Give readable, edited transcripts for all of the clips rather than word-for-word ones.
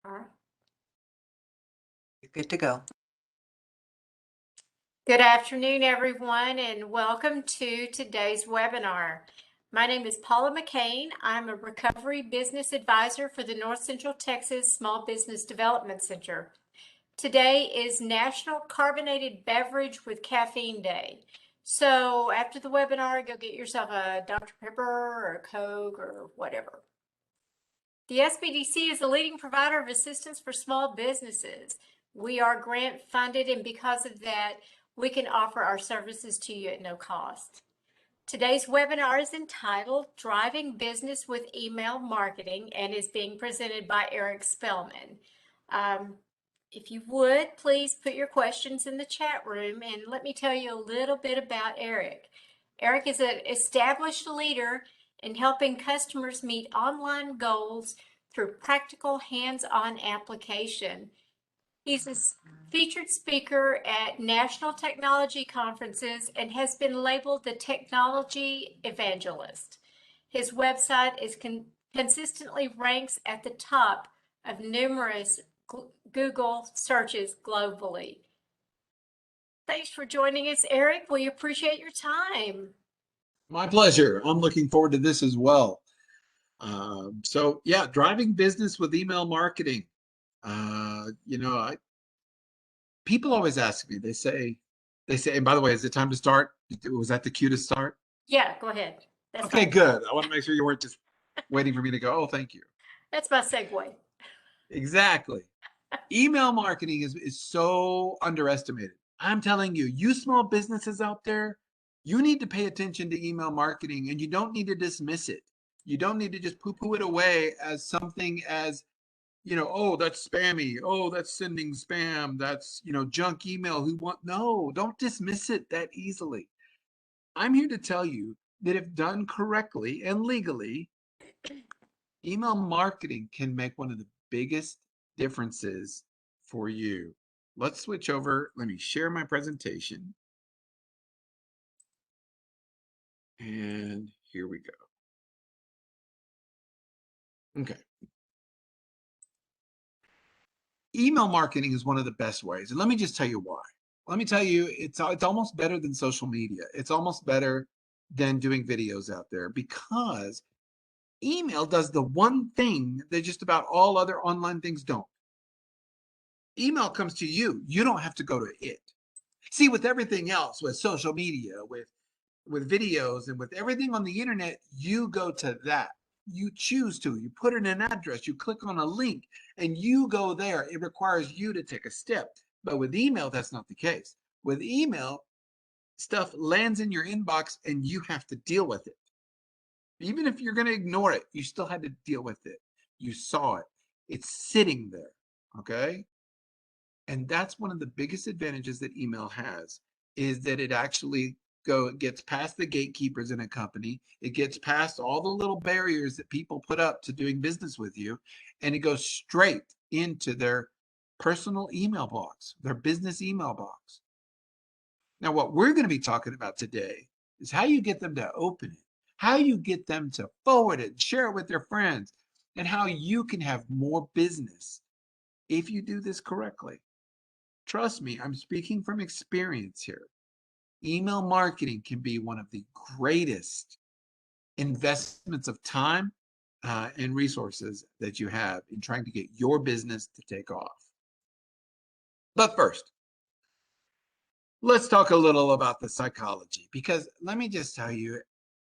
All right. You're good to go. Good afternoon, everyone, and welcome to today's webinar. My name is Paula McCain. I'm a Recovery Business Advisor for the North Central Texas Small Business Development Center. Today is National Carbonated Beverage with Caffeine Day. So after the webinar, go get yourself a Dr. Pepper or a Coke or whatever. The SBDC is a leading provider of assistance for small businesses. We are grant funded, and because of that, we can offer our services to you at no cost. Today's webinar is entitled Driving Business with Email Marketing and is being presented by Eric Spellman. If you would, please put your questions in the chat room and let me tell you a little bit about Eric. Eric is an established leader in helping customers meet online goals through practical hands-on application. He's a featured speaker at national technology conferences and has been labeled the technology evangelist. His website is consistently ranks at the top of numerous Google searches globally. Thanks for joining us, Eric. We appreciate your time. My pleasure. I'm looking forward to this as well. So yeah, driving business with email marketing. People always ask me, they say, and by the way, is it time to start? Was that the cue to start? Yeah, go ahead. That's okay, fine. good. I want to make sure you weren't just waiting for me to go, oh, thank you. That's my segue. Exactly. Email marketing is so underestimated. I'm telling you, you small businesses out there, you need to pay attention to email marketing, and you don't need to dismiss it. You don't need to just poo-poo it away as something as, oh, that's spammy. Oh, that's sending spam. That's, junk email. No, don't dismiss it that easily. I'm here to tell you that if done correctly and legally, email marketing can make one of the biggest differences for you. Let's switch over. Let me share my presentation. And here we go. Okay. Email marketing is one of the best ways. And let me just tell you why. Let me tell you, it's almost better than social media. It's almost better than doing videos out there because email does the one thing that just about all other online things don't. Email comes to you. You don't have to go to it. See, with everything else, with social media, with videos, and with everything on the internet, you go to that. You choose to. You put in an address. You click on a link, and you go there. It requires you to take a step. But with email, that's not the case. With email, stuff lands in your inbox, and you have to deal with it. Even if you're going to ignore it, you still had to deal with it. You saw it. It's sitting there, okay? And that's one of the biggest advantages that email has, is that it actually gets past the gatekeepers in a company. It gets past all the little barriers that people put up to doing business with you, and it goes straight into their personal email box, their business email box. Now, what we're going to be talking about today is how you get them to open it, how you get them to forward it, share it with their friends, and how you can have more business if you do this correctly. Trust me, I'm speaking from experience here. Email marketing can be one of the greatest investments of time and resources that you have in trying to get your business to take off. But first, let's talk a little about the psychology, because let me just tell you,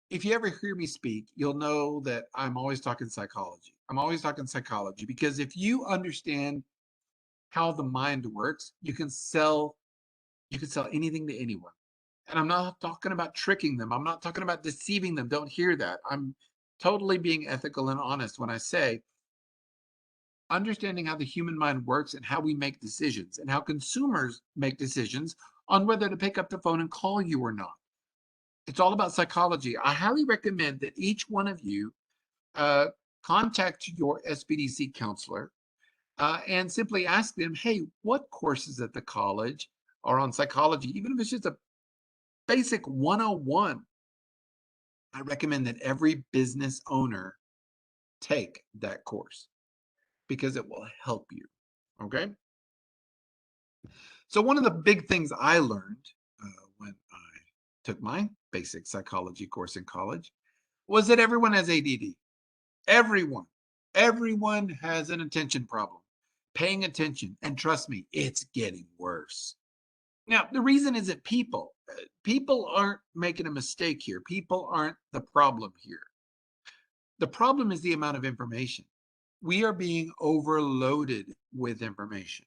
if you ever hear me speak, you'll know that I'm always talking psychology. I'm always talking psychology because if you understand how the mind works, you can sell anything to anyone. And I'm not talking about tricking them. I'm not talking about deceiving them. Don't hear that. I'm totally being ethical and honest when I say understanding how the human mind works and how we make decisions and how consumers make decisions on whether to pick up the phone and call you or not. It's all about psychology. I highly recommend that each one of you contact your SBDC counselor and simply ask them, hey, what courses at the college are on psychology? Even if it's just a basic 101, I recommend that every business owner take that course because it will help you. Okay. So one of the big things I learned when I took my basic psychology course in college was that everyone has ADD. Everyone, everyone has an attention problem, paying attention. And trust me, it's getting worse. Now, the reason isn't people. People aren't making a mistake here. People aren't the problem here. The problem is the amount of information. We are being overloaded with information.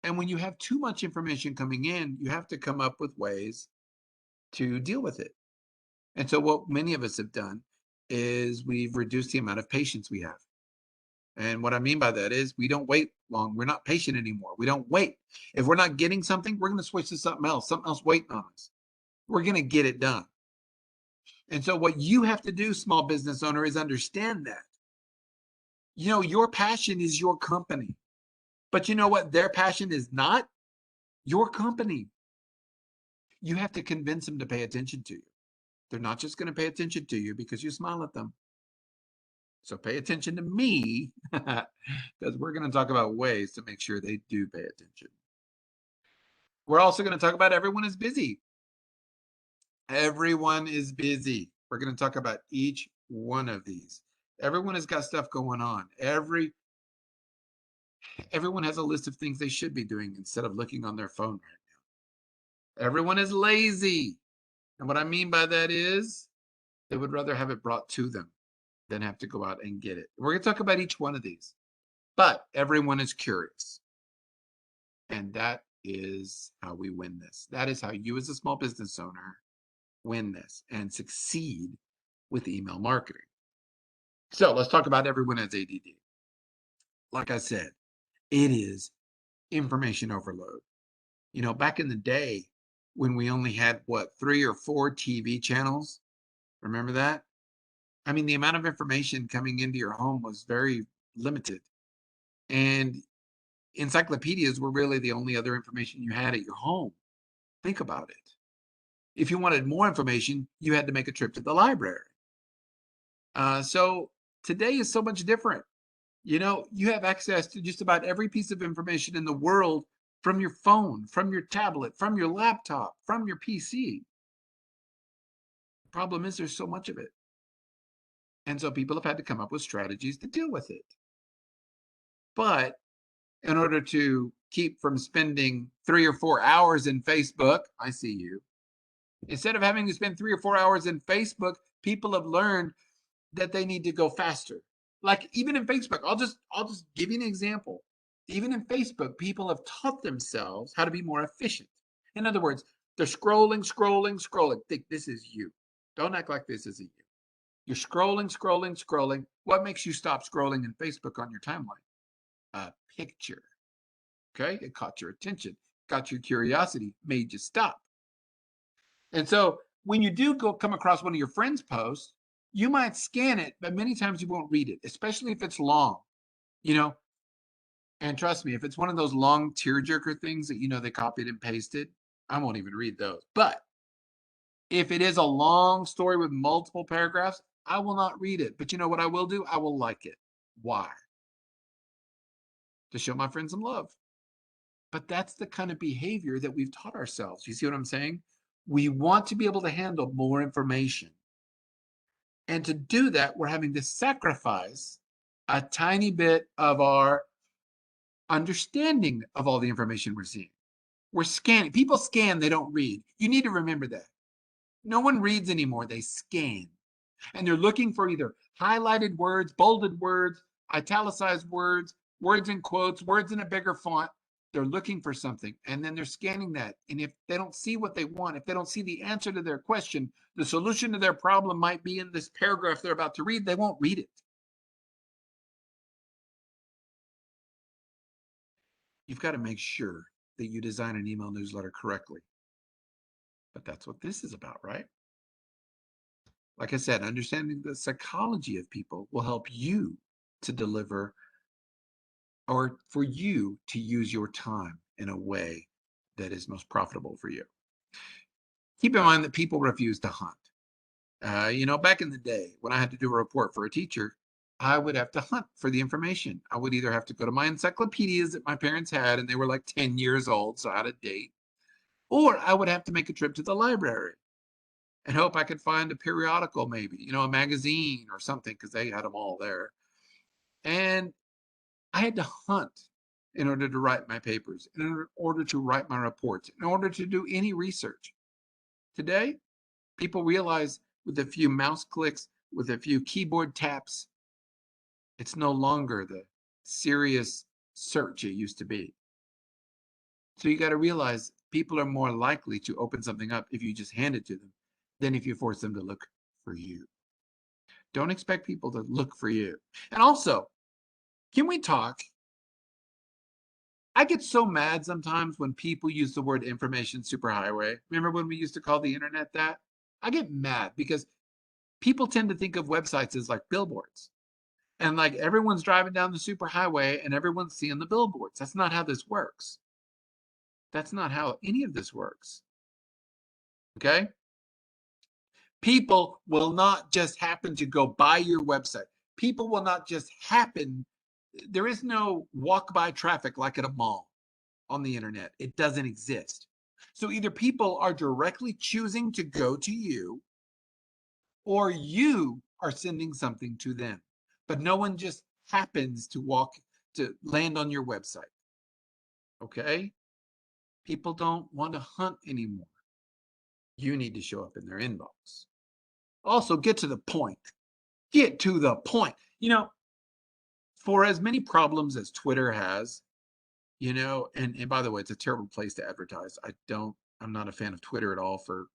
And when you have too much information coming in, you have to come up with ways to deal with it. And so what many of us have done is we've reduced the amount of patience we have. And what I mean by that is we don't wait long. We're not patient anymore. We don't wait. If we're not getting something, we're going to switch to something else waiting on us. We're going to get it done. And so what you have to do, small business owner, is understand that. You know, your passion is your company. But you know what their passion is not? Your company. You have to convince them to pay attention to you. They're not just going to pay attention to you because you smile at them. So pay attention to me because we're going to talk about ways to make sure they do pay attention. We're also going to talk about everyone is busy. Everyone is busy. We're going to talk about each one of these. Everyone has got stuff going on. Everyone has a list of things they should be doing instead of looking on their phone right now. Everyone is lazy. And what I mean by that is they would rather have it brought to them than have to go out and get it. We're going to talk about each one of these, but everyone is curious. And that is how we win this. That is how you as a small business owner win this and succeed with email marketing. So let's talk about everyone has ADD. Like I said, it is information overload. You know, back in the day when we only had 3 or 4 TV channels, remember that? I mean, the amount of information coming into your home was very limited. And encyclopedias were really the only other information you had at your home. Think about it. If you wanted more information, you had to make a trip to the library. So today is so much different. You know, you have access to just about every piece of information in the world from your phone, from your tablet, from your laptop, from your PC. The problem is there's so much of it. And so people have had to come up with strategies to deal with it. But in order to keep from spending 3 or 4 hours in Facebook, I see you. Instead of having to spend 3 or 4 hours in Facebook, people have learned that they need to go faster. Like even in Facebook, I'll just give you an example. Even in Facebook, people have taught themselves how to be more efficient. In other words, they're scrolling. Think this is you. Don't act like this isn't you. You're scrolling. What makes you stop scrolling in Facebook on your timeline? A picture. Okay, it caught your attention, got your curiosity, made you stop. And so when you do come across one of your friends' posts, you might scan it, but many times you won't read it, especially if it's long, you know. And trust me, if it's one of those long tearjerker things that, you know, they copied and pasted, I won't even read those. But if it is a long story with multiple paragraphs, I will not read it. But you know what I will do? I will like it. Why? To show my friends some love. But that's the kind of behavior that we've taught ourselves. You see what I'm saying? We want to be able to handle more information. And to do that, we're having to sacrifice a tiny bit of our understanding of all the information we're seeing. We're scanning. People scan, they don't read. You need to remember that. No one reads anymore, they scan. And they're looking for either highlighted words, bolded words, italicized words, words in quotes, words in a bigger font. They're looking for something and then they're scanning that. And if they don't see what they want, if they don't see the answer to their question, the solution to their problem might be in this paragraph they're about to read, they won't read it. You've got to make sure that you design an email newsletter correctly. But that's what this is about, right? Like I said, understanding the psychology of people will help you to deliver or for you to use your time in a way that is most profitable for you. Keep in mind that people refuse to hunt. You know, back in the day when I had to do a report for a teacher, I would have to hunt for the information. I would either have to go to my encyclopedias that my parents had, and they were like 10 years old, so out of date, or I would have to make a trip to the library and hope I could find a periodical, maybe, a magazine or something, because they had them all there. And I had to hunt in order to write my papers, in order to write my reports, in order to do any research. Today, people realize with a few mouse clicks, with a few keyboard taps, it's no longer the serious search it used to be. So you got to realize people are more likely to open something up if you just hand it to them than if you force them to look for you. Don't expect people to look for you. And also, can we talk? I get so mad sometimes when people use the word information superhighway. Remember when we used to call the internet that? I get mad because people tend to think of websites as like billboards. And like everyone's driving down the superhighway and everyone's seeing the billboards. That's not how this works. That's not how any of this works. Okay? People will not just happen to go by your website. People will not just happen. There is no walk by traffic like at a mall on the internet. It doesn't exist. So either people are directly choosing to go to you, or you are sending something to them. But no one just happens to land on your website. Okay? People don't want to hunt anymore. You need to show up in their inbox. Also, get to the point. Get to the point. For as many problems as Twitter has, and by the way, it's a terrible place to advertise. I'm not a fan of Twitter at all for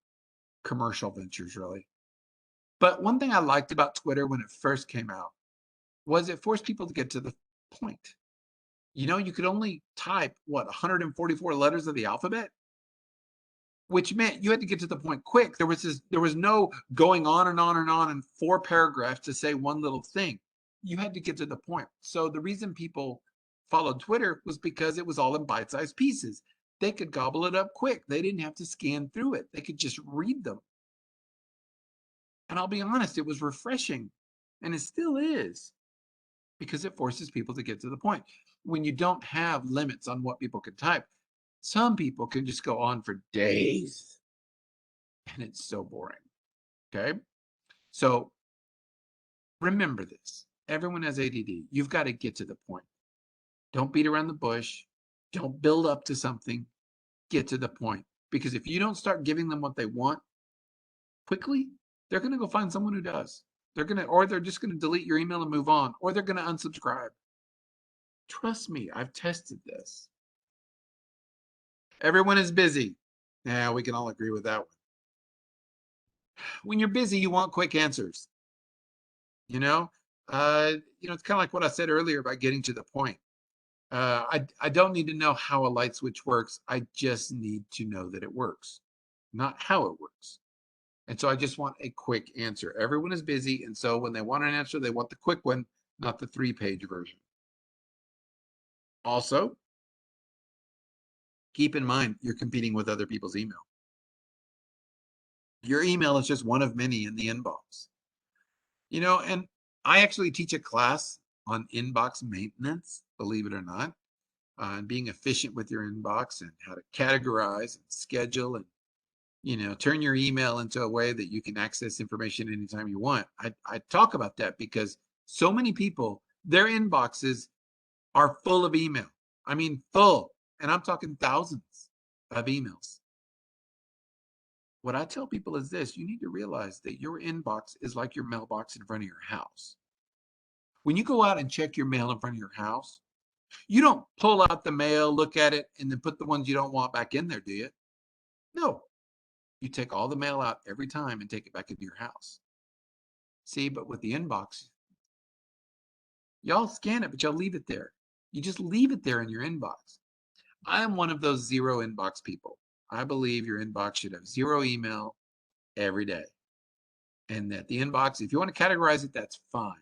commercial ventures, really. But one thing I liked about Twitter when it first came out was it forced people to get to the point. You could only type, 144 letters of the alphabet, which meant you had to get to the point quick. There was no going on and on and on in 4 paragraphs to say one little thing. You had to get to the point. So the reason people followed Twitter was because it was all in bite-sized pieces. They could gobble it up quick. They didn't have to scan through it. They could just read them. And I'll be honest, it was refreshing. And it still is, because it forces people to get to the point. When you don't have limits on what people can type, some people can just go on for days. And it's so boring. Okay? So remember this. Everyone has ADD. You've got to get to the point. Don't beat around the bush. Don't build up to something. Get to the point. Because if you don't start giving them what they want quickly, they're going to go find someone who does. Or they're just going to delete your email and move on, or they're going to unsubscribe. Trust me, I've tested this. Everyone is busy. Yeah, we can all agree with that one. When you're busy, you want quick answers. It's kind of like what I said earlier about getting to the point. I don't need to know how a light switch works. I just need to know that it works, not how it works. And so I just want a quick answer. Everyone is busy. And so when they want an answer, they want the quick one, not the 3-page version. Also, keep in mind, you're competing with other people's email. Your email is just one of many in the inbox. And I actually teach a class on inbox maintenance, believe it or not, and being efficient with your inbox and how to categorize and schedule and, turn your email into a way that you can access information anytime you want. I talk about that because so many people, their inboxes are full of email. I mean, full. And I'm talking thousands of emails. What I tell people is this: you need to realize that your inbox is like your mailbox in front of your house. When you go out and check your mail in front of your house, you don't pull out the mail, look at it, and then put the ones you don't want back in there, do you? No. You take all the mail out every time and take it back into your house. See, but with the inbox, y'all scan it, but y'all leave it there. You just leave it there in your inbox. I'm one of those 0 inbox people. I believe your inbox should have 0 email every day. And that the inbox, if you want to categorize it, that's fine.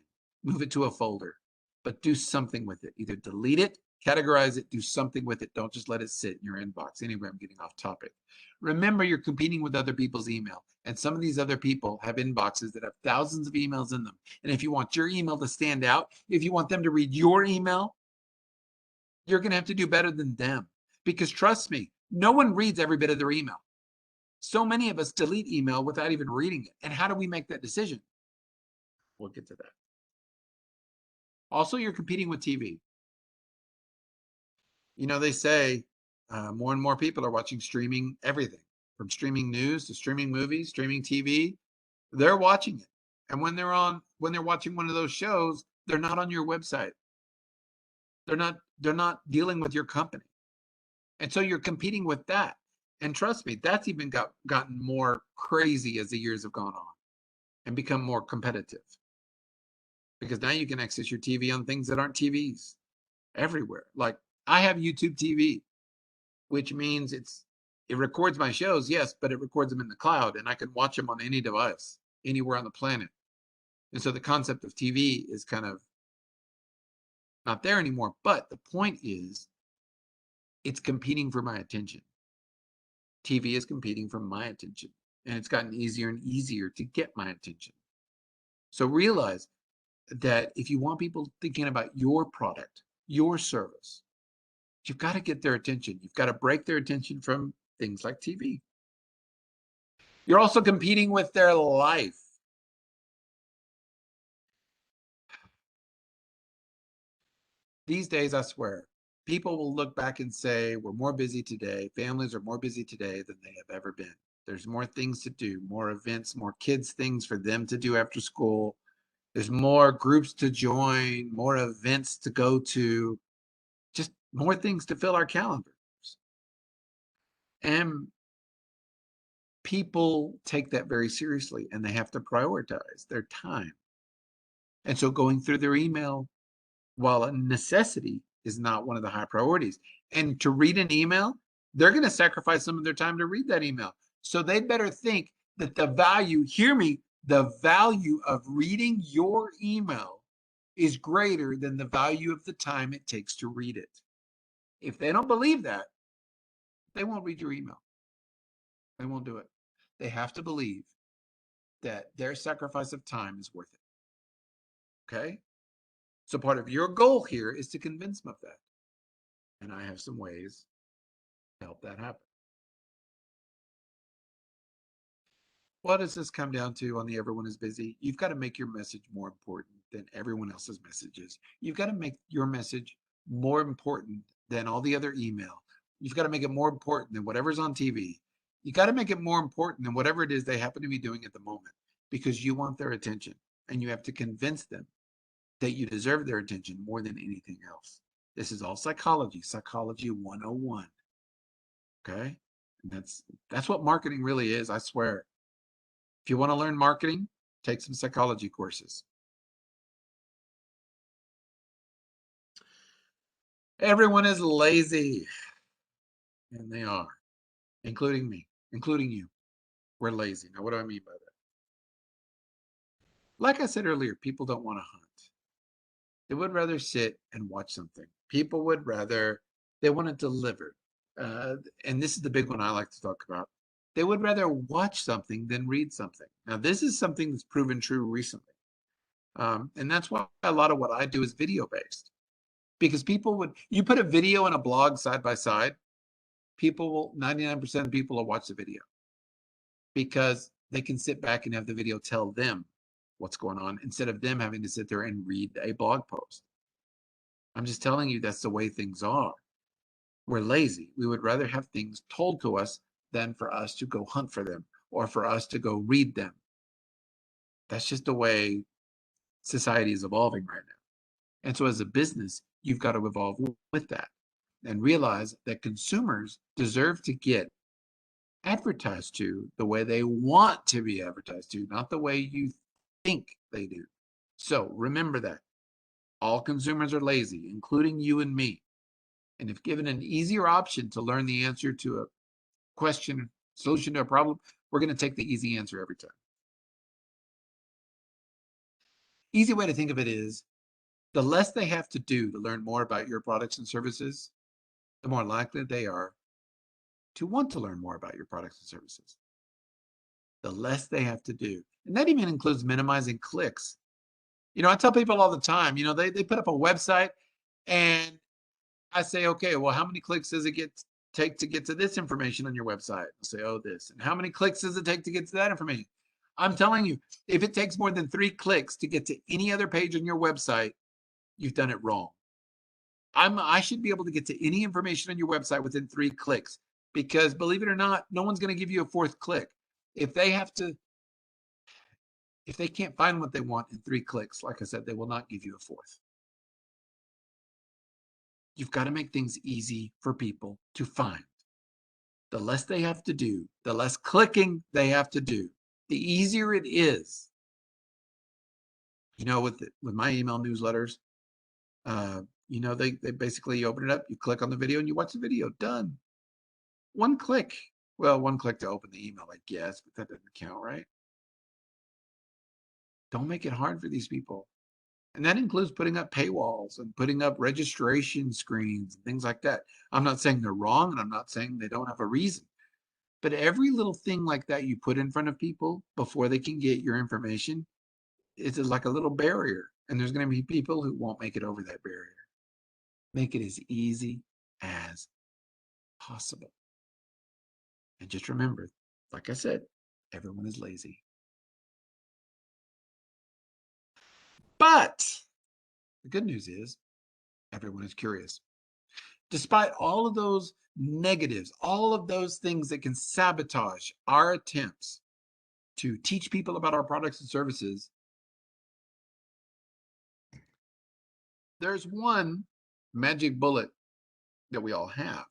Move it to a folder, but do something with it. Either delete it Categorize it, do something with it. Don't just let it sit in your inbox. Anyway, I'm getting off topic. Remember, you're competing with other people's email. And some of these other people have inboxes that have thousands of emails in them. And if you want your email to stand out, if you want them to read your email, you're going to have to do better than them. Because trust me, no one reads every bit of their email. So many of us delete email without even reading it. And how do we make that decision? We'll get to that. Also, you're competing with TV. You know, they say more and more people are watching streaming everything, from streaming news to streaming movies, streaming TV. They're watching it. And when they're watching one of those shows, they're not on your website. They're not dealing with your company. And so you're competing with that. And trust me, that's even gotten more crazy as the years have gone on and become more competitive. Because now you can access your TV on things that aren't TVs everywhere. Like I have YouTube TV, which means it records my shows, yes, but it records them in the cloud and I can watch them on any device, anywhere on the planet. And so the concept of TV is kind of not there anymore. But the point is, it's competing for my attention. TV is competing for my attention, and it's gotten easier and easier to get my attention. So realize that if you want people thinking about your product, your service, you've got to get their attention. You've got to break their attention from things like TV. You're also competing with their life. These days, I swear, people will look back and say, we're more busy today. Families are more busy today than they have ever been. There's more things to do, more events, more kids' things for them to do after school. There's more groups to join, more events to go to, just more things to fill our calendars. And people take that very seriously and they have to prioritize their time. And so going through their email, while a necessity, is not one of the high priorities. And to read an email, they're going to sacrifice some of their time to read that email. So they better think that the value, hear me, the value of reading your email is greater than the value of the time it takes to read it. If they don't believe that, they won't read your email. They won't do it. They have to believe that their sacrifice of time is worth it. Okay? So part of your goal here is to convince them of that. And I have some ways to help that happen. What does this come down to on the everyone is busy? You've got to make your message more important than everyone else's messages. You've got to make your message more important than all the other email. You've got to make it more important than whatever's on TV. You got to make it more important than whatever it is they happen to be doing at the moment, because you want their attention and you have to convince them that you deserve their attention more than anything else. This is all psychology 101. Okay? And that's what marketing really is, I swear. If you want to learn marketing, take some psychology courses. Everyone is lazy. And they are, including me, including you. We're lazy. Now, what do I mean by that? Like I said earlier, people don't want to hunt. They would rather sit and watch something. People would rather, they want it delivered. And this is the big one I like to talk about. They would rather watch something than read something. Now, this is something that's proven true recently. And that's why a lot of what I do is video-based. Because you put a video and a blog side by side, 99% of people will watch the video. Because they can sit back and have the video tell them what's going on instead of them having to sit there and read a blog post. I'm just telling you that's the way things are. We're lazy. We would rather have things told to us than for us to go hunt for them or for us to go read them. That's just the way society is evolving right now. And so as a business, you've got to evolve with that and realize that consumers deserve to get advertised to the way they want to be advertised to, not the way you think they do. So remember that. All consumers are lazy, including you and me. And if given an easier option to learn the answer to a question, solution to a problem, we're going to take the easy answer every time. Easy way to think of it is the less they have to do to learn more about your products and services, the more likely they are to want to learn more about your products and services. The less they have to do. And that even includes minimizing clicks. I tell people all the time, they put up a website and I say, okay, well, how many clicks does it take to get to this information on your website? I'll say, oh, this. And how many clicks does it take to get to that information? I'm telling you, if it takes more than 3 clicks to get to any other page on your website, you've done it wrong. I should be able to get to any information on your website within 3 clicks because believe it or not, no one's going to give you a 4th click. If they can't find what they want in 3 clicks, like I said, they will not give you a 4th. You've got to make things easy for people to find. The less they have to do, the less clicking they have to do, the easier it is. With my email newsletters, they basically open it up, you click on the video and you watch the video, done. 1 click. Well, 1 click to open the email, I guess, but that doesn't count, right? Don't make it hard for these people. And that includes putting up paywalls and putting up registration screens and things like that. I'm not saying they're wrong and I'm not saying they don't have a reason. But every little thing like that you put in front of people before they can get your information is like a little barrier. And there's going to be people who won't make it over that barrier. Make it as easy as possible. And just remember, like I said, everyone is lazy. But the good news is everyone is curious. Despite all of those negatives, all of those things that can sabotage our attempts to teach people about our products and services, there's one magic bullet that we all have.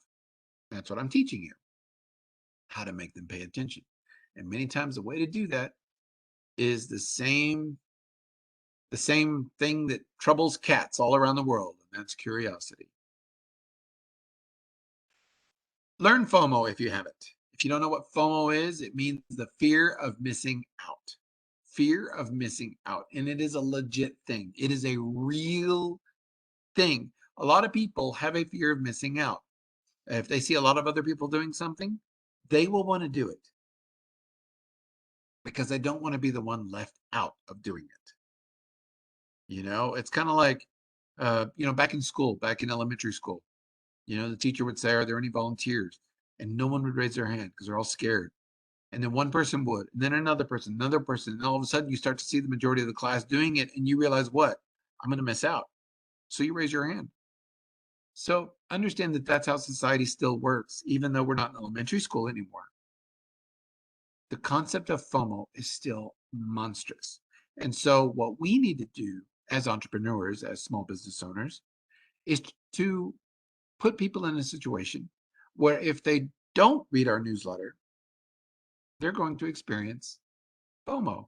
That's what I'm teaching you, how to make them pay attention. And many times the way to do that is the same thing that troubles cats all around the world, and that's curiosity. Learn FOMO if you haven't. If you don't know what FOMO is, it means the fear of missing out. Fear of missing out. And it is a legit thing. It is a real thing. A lot of people have a fear of missing out. If they see a lot of other people doing something, they will want to do it because they don't want to be the one left out of doing it. It's kind of like, back in school, back in elementary school, the teacher would say, are there any volunteers? And no one would raise their hand because they're all scared. And then one person would, and then another person, and all of a sudden you start to see the majority of the class doing it and you realize what? I'm going to miss out. So you raise your hand. So understand that that's how society still works, even though we're not in elementary school anymore. The concept of FOMO is still monstrous. And so what we need to do as entrepreneurs, as small business owners, is to put people in a situation where if they don't read our newsletter, they're going to experience FOMO.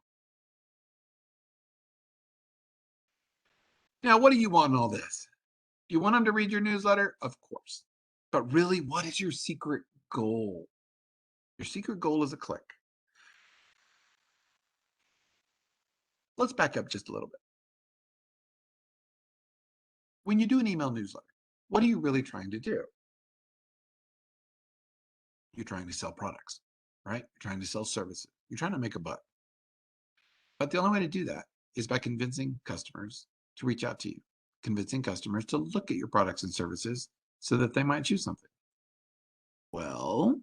Now, what do you want in all this? Do you want them to read your newsletter? Of course. But really, what is your secret goal? Your secret goal is a click. Let's back up just a little bit. When you do an email newsletter, what are you really trying to do? You're trying to sell products, right? You're trying to sell services. You're trying to make a buck. But the only way to do that is by convincing customers to reach out to you, convincing customers to look at your products and services so that they might choose something. Well,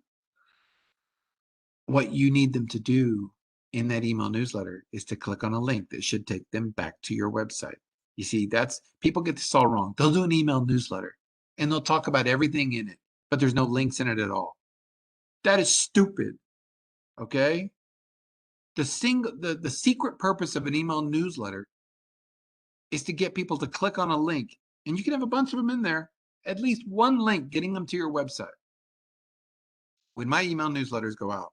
what you need them to do in that email newsletter is to click on a link that should take them back to your website. You see, people get this all wrong. They'll do an email newsletter and they'll talk about everything in it, but there's no links in it at all. That is stupid. Okay? The secret purpose of an email newsletter is to get people to click on a link, and you can have a bunch of them in there, at least one link getting them to your website. When my email newsletters go out,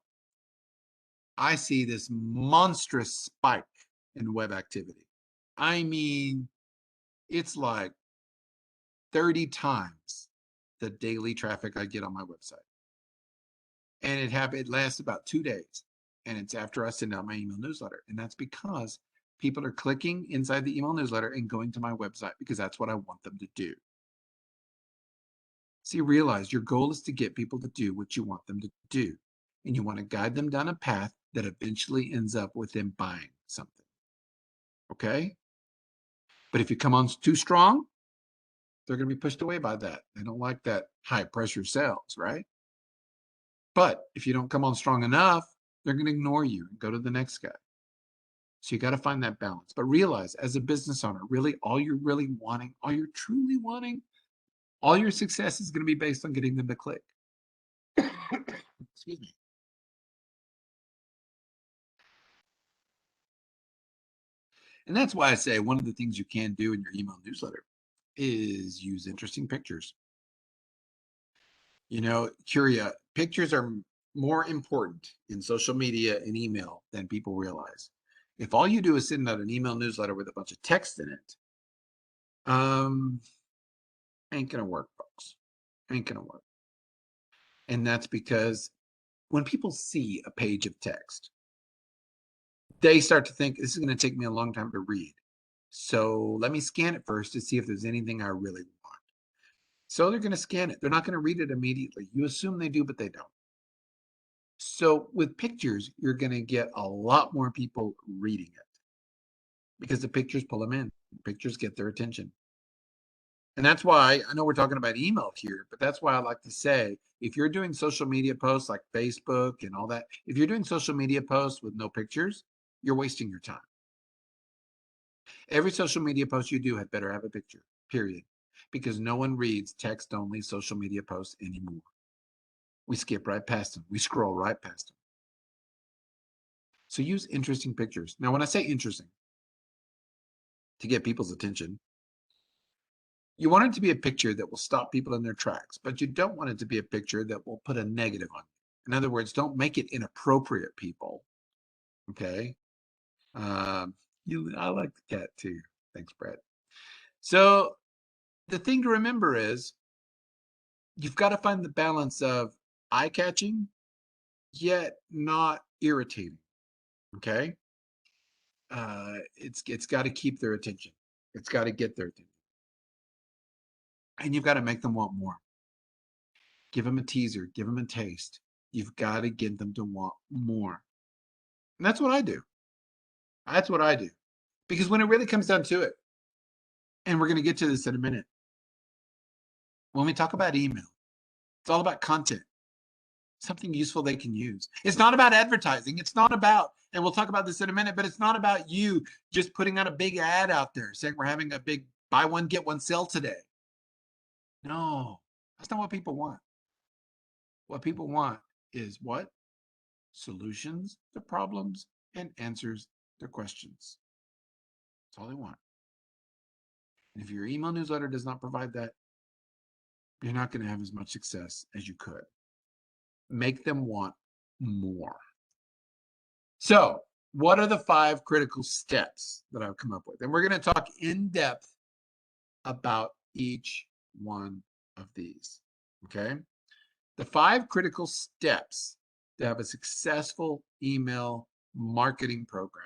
I see this monstrous spike in web activity. I mean, it's like 30 times the daily traffic I get on my website. And it lasts about 2 days. And it's after I send out my email newsletter. And that's because people are clicking inside the email newsletter and going to my website because that's what I want them to do. See, realize your goal is to get people to do what you want them to do. And you want to guide them down a path that eventually ends up with them buying something. Okay? But if you come on too strong, they're going to be pushed away by that. They don't like that high pressure sales, right? But if you don't come on strong enough, they're going to ignore you and go to the next guy. So you got to find that balance. But realize as a business owner, really all you're really wanting, all you're truly wanting, all your success is going to be based on getting them to click. Excuse me. And that's why I say one of the things you can do in your email newsletter is use interesting pictures. You know, Curia, pictures are more important in social media and email than people realize. If all you do is send out an email newsletter with a bunch of text in it, ain't gonna work, folks. Ain't gonna work. And that's because when people see a page of text, they start to think this is going to take me a long time to read. So let me scan it first to see if there's anything I really want. So they're going to scan it. They're not going to read it immediately. You assume they do, but they don't. So with pictures, you're going to get a lot more people reading it because the pictures pull them in. Pictures get their attention. And that's why I know we're talking about email here, but that's why I like to say, if you're doing social media posts like Facebook and all that, if you're doing social media posts with no pictures, you're wasting your time. Every social media post you do had better have a picture, period. Because no one reads text-only social media posts anymore. We skip right past them. We scroll right past them. So use interesting pictures. Now, when I say interesting, to get people's attention, you want it to be a picture that will stop people in their tracks, but you don't want it to be a picture that will put a negative on you. In other words, don't make it inappropriate, people. Okay? I like the cat too. Thanks, Brett. So the thing to remember is you've got to find the balance of eye-catching, yet not irritating. Okay? It's got to keep their attention. It's got to get their attention. And you've got to make them want more. Give them a teaser, give them a taste. You've got to get them to want more. And that's what I do. That's what I do. Because when it really comes down to it, and we're going to get to this in a minute, when we talk about email, it's all about content, something useful they can use. It's not about advertising. It's not about, and we'll talk about this in a minute, but it's not about you just putting out a big ad out there saying we're having a big buy one, get one sale today. No, that's not what people want. What people want is what? Solutions to problems and answers to questions. That's all they want. And if your email newsletter does not provide that, you're not going to have as much success as you could. Make them want more. So, what are the 5 critical steps that I've come up with? And we're going to talk in depth about each one of these. Okay? The 5 critical steps to have a successful email marketing program.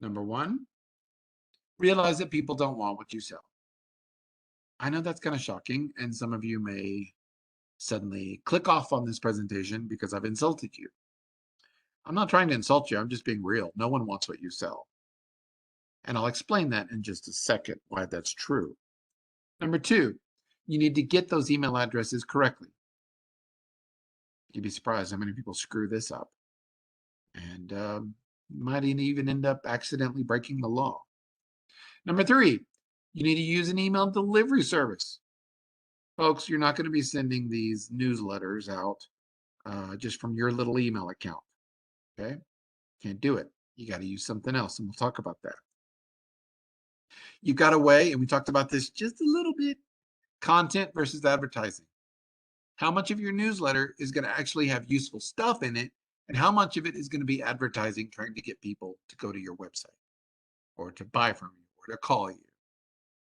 Number 1, realize that people don't want what you sell. I know that's kind of shocking, and some of you may suddenly click off on this presentation because I've insulted you. I'm not trying to insult you. I'm just being real. No one wants what you sell. And I'll explain that in just a second, why that's true. Number 2, you need to get those email addresses correctly. You'd be surprised how many people screw this up. And might even end up accidentally breaking the law. Number 3, you need to use an email delivery service. Folks, you're not going to be sending these newsletters out just from your little email account. Okay? Can't do it. You got to use something else, and we'll talk about that. You've got to weigh, and we talked about this just a little bit, content versus advertising. How much of your newsletter is going to actually have useful stuff in it, and how much of it is going to be advertising, trying to get people to go to your website or to buy from you or to call you.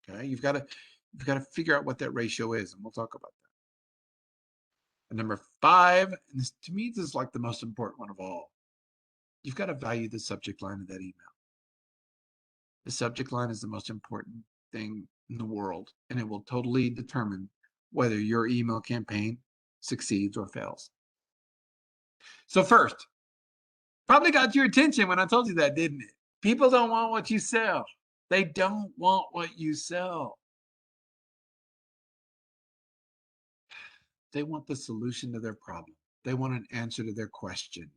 Okay, you've got to figure out what that ratio is, and we'll talk about that. And number 5, and this, to me, this is like the most important one of all. You've got to value the subject line of that email. The subject line is the most important thing in the world, and it will totally determine whether your email campaign succeeds or fails. So first, probably got your attention when I told you that, didn't it? People don't want what you sell. They don't want what you sell. They want the solution to their problem. They want an answer to their question.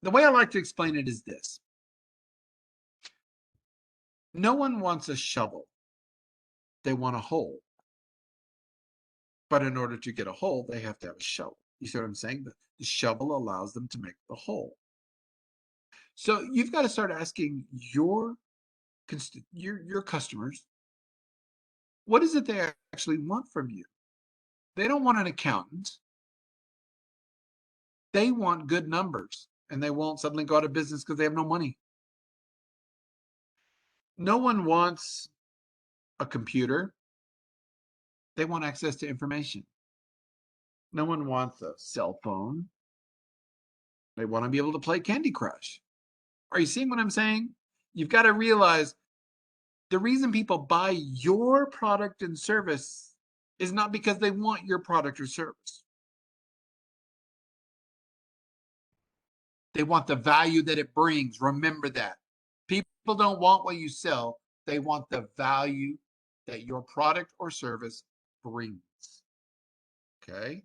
The way I like to explain it is this. No one wants a shovel. They want a hole. But in order to get a hole, they have to have a shovel. You see what I'm saying? The shovel allows them to make the hole. So you've got to start asking your customers, what is it they actually want from you? They don't want an accountant. They want good numbers, and they won't suddenly go out of business because they have no money. No one wants a computer. They want access to information. No one wants a cell phone. They want to be able to play Candy Crush. Are you seeing what I'm saying? You've got to realize the reason people buy your product and service is not because they want your product or service. They want the value that it brings. Remember that. People don't want what you sell. They want the value that your product or service brings. Okay?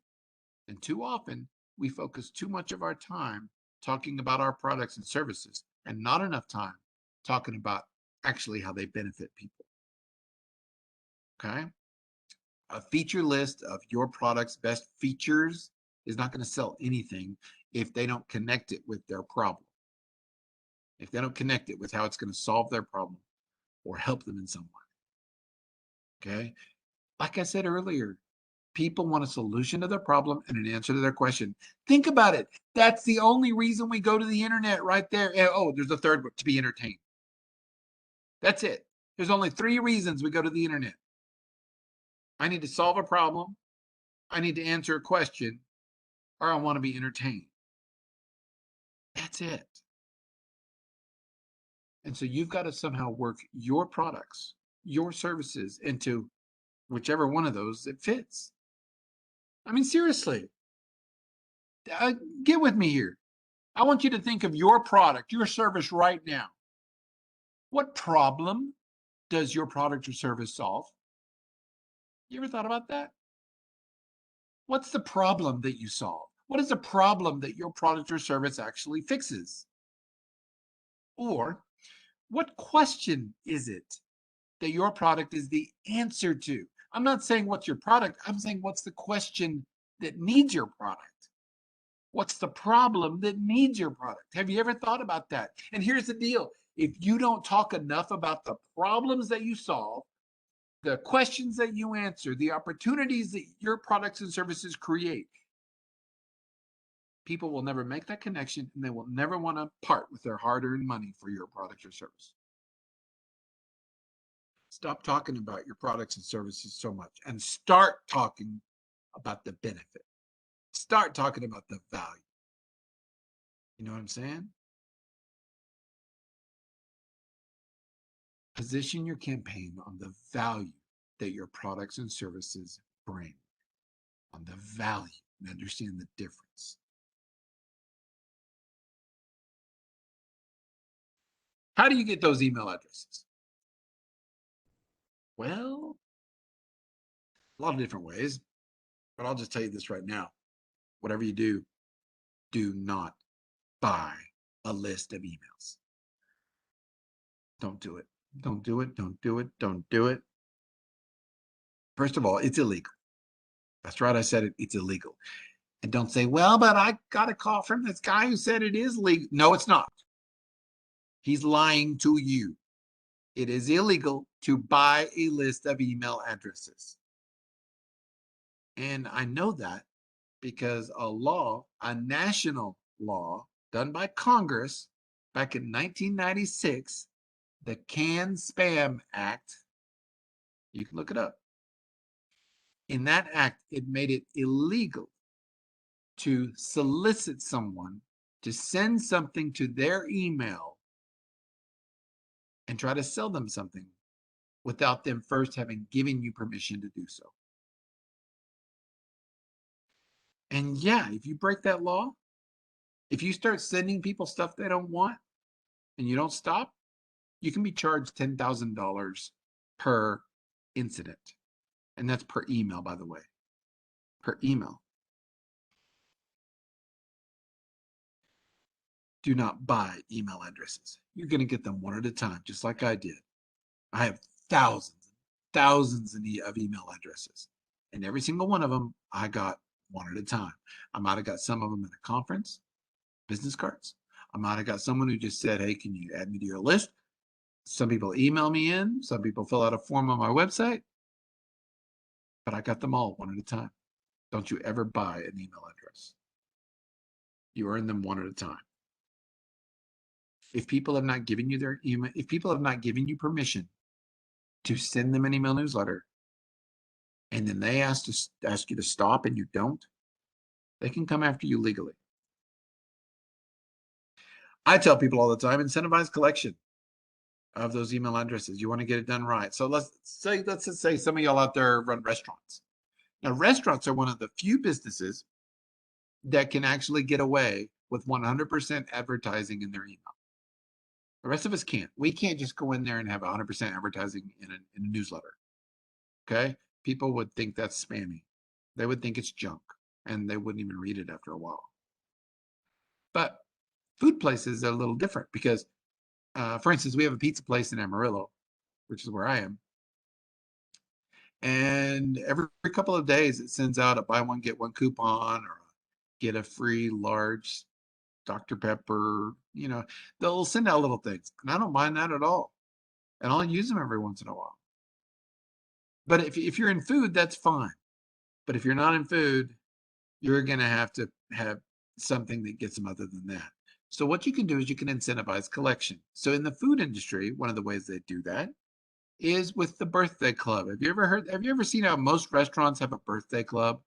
And too often, we focus too much of our time talking about our products and services and not enough time talking about actually how they benefit people. Okay? A feature list of your product's best features is not going to sell anything if they don't connect it with their problem. If they don't connect it with how it's going to solve their problem or help them in some way. Okay? Like I said earlier, people want a solution to their problem and an answer to their question. Think about it. That's the only reason we go to the internet right there. Oh, there's a third one, to be entertained. That's it. There's only 3 reasons we go to the internet. I need to solve a problem, I need to answer a question, or I want to be entertained. That's it. And so you've got to somehow work your products, your services into whichever one of those it fits. I mean, seriously, get with me here. I want you to think of your product, your service right now. What problem does your product or service solve? You ever thought about that? What's the problem that you solve? What is the problem that your product or service actually fixes? Or what question is it that your product is the answer to? I'm not saying what's your product. I'm saying what's the question that needs your product? What's the problem that needs your product? Have you ever thought about that? And here's the deal. If you don't talk enough about the problems that you solve, the questions that you answer, the opportunities that your products and services create, people will never make that connection and they will never want to part with their hard-earned money for your product or service. Stop talking about your products and services so much and start talking about the benefit. Start talking about the value. You know what I'm saying? Position your campaign on the value that your products and services bring, on the value, and understand the difference. How do you get those email addresses? Well, a lot of different ways, but I'll just tell you this right now. Whatever you do, do not buy a list of emails. Don't do it. Don't do it. Don't do it. Don't do it. First of all, it's illegal. That's right. I said it. It's illegal. And don't say, well, but I got a call from this guy who said it is legal. No, it's not. He's lying to you. It is illegal to buy a list of email addresses. And I know that because a law, a national law done by Congress back in 1996, the CAN-SPAM Act, you can look it up. In that act, it made it illegal to solicit someone to send something to their email and try to sell them something without them first having given you permission to do so. And yeah, if you break that law, if you start sending people stuff they don't want and you don't stop, you can be charged $10,000 per incident. And that's per email, by the way, per email. Do not buy email addresses. You're going to get them one at a time, just like I did. I have thousands of email addresses, and every single one of them I got one at a time. I might have got some of them at a conference, business cards. I might have got someone who just said, hey, can you add me to your list? Some people email me in, some people fill out a form on my website, but I got them all one at a time. Don't you ever buy an email address. You earn them one at a time. If people have not given you their email, if people have not given you permission to send them an email newsletter, and then they ask you to stop and you don't, they can come after you legally. I tell people all the time, incentivize collection of those email addresses. You want to get it done right. So let's just say some of y'all out there run restaurants. Now, restaurants are one of the few businesses that can actually get away with 100% advertising in their email. The rest of us can't. We can't just go in there and have 100% advertising in a newsletter. Okay? People would think that's spammy. They would think it's junk, and they wouldn't even read it after a while. But food places are a little different because, for instance, we have a pizza place in Amarillo, which is where I am. And every couple of days, it sends out a buy one, get one coupon or get a free large Dr. Pepper. You know, they'll send out little things. And I don't mind that at all. And I'll use them every once in a while. But if you're in food, that's fine. But if you're not in food, you're going to have something that gets them other than that. So what you can do is you can incentivize collection. So in the food industry, one of the ways they do that is with the birthday club. Have you ever seen how most restaurants have a birthday club?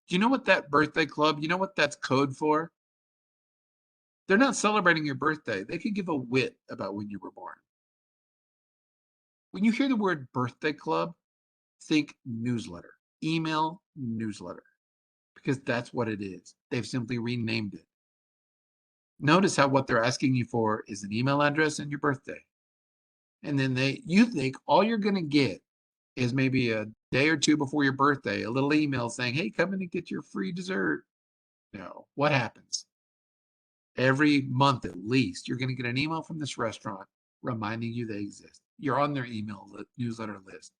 Do you know what that birthday club, you know what that's code for? They're not celebrating your birthday. They could give a whit about when you were born. When you hear the word birthday club, think newsletter, email newsletter, because that's what it is. They've simply renamed it. Notice how what they're asking you for is an email address and your birthday. And then you think all you're going to get is maybe a day or two before your birthday, a little email saying, hey, come in and get your free dessert. No, what happens? Every month at least, you're going to get an email from this restaurant reminding you they exist. You're on their newsletter list.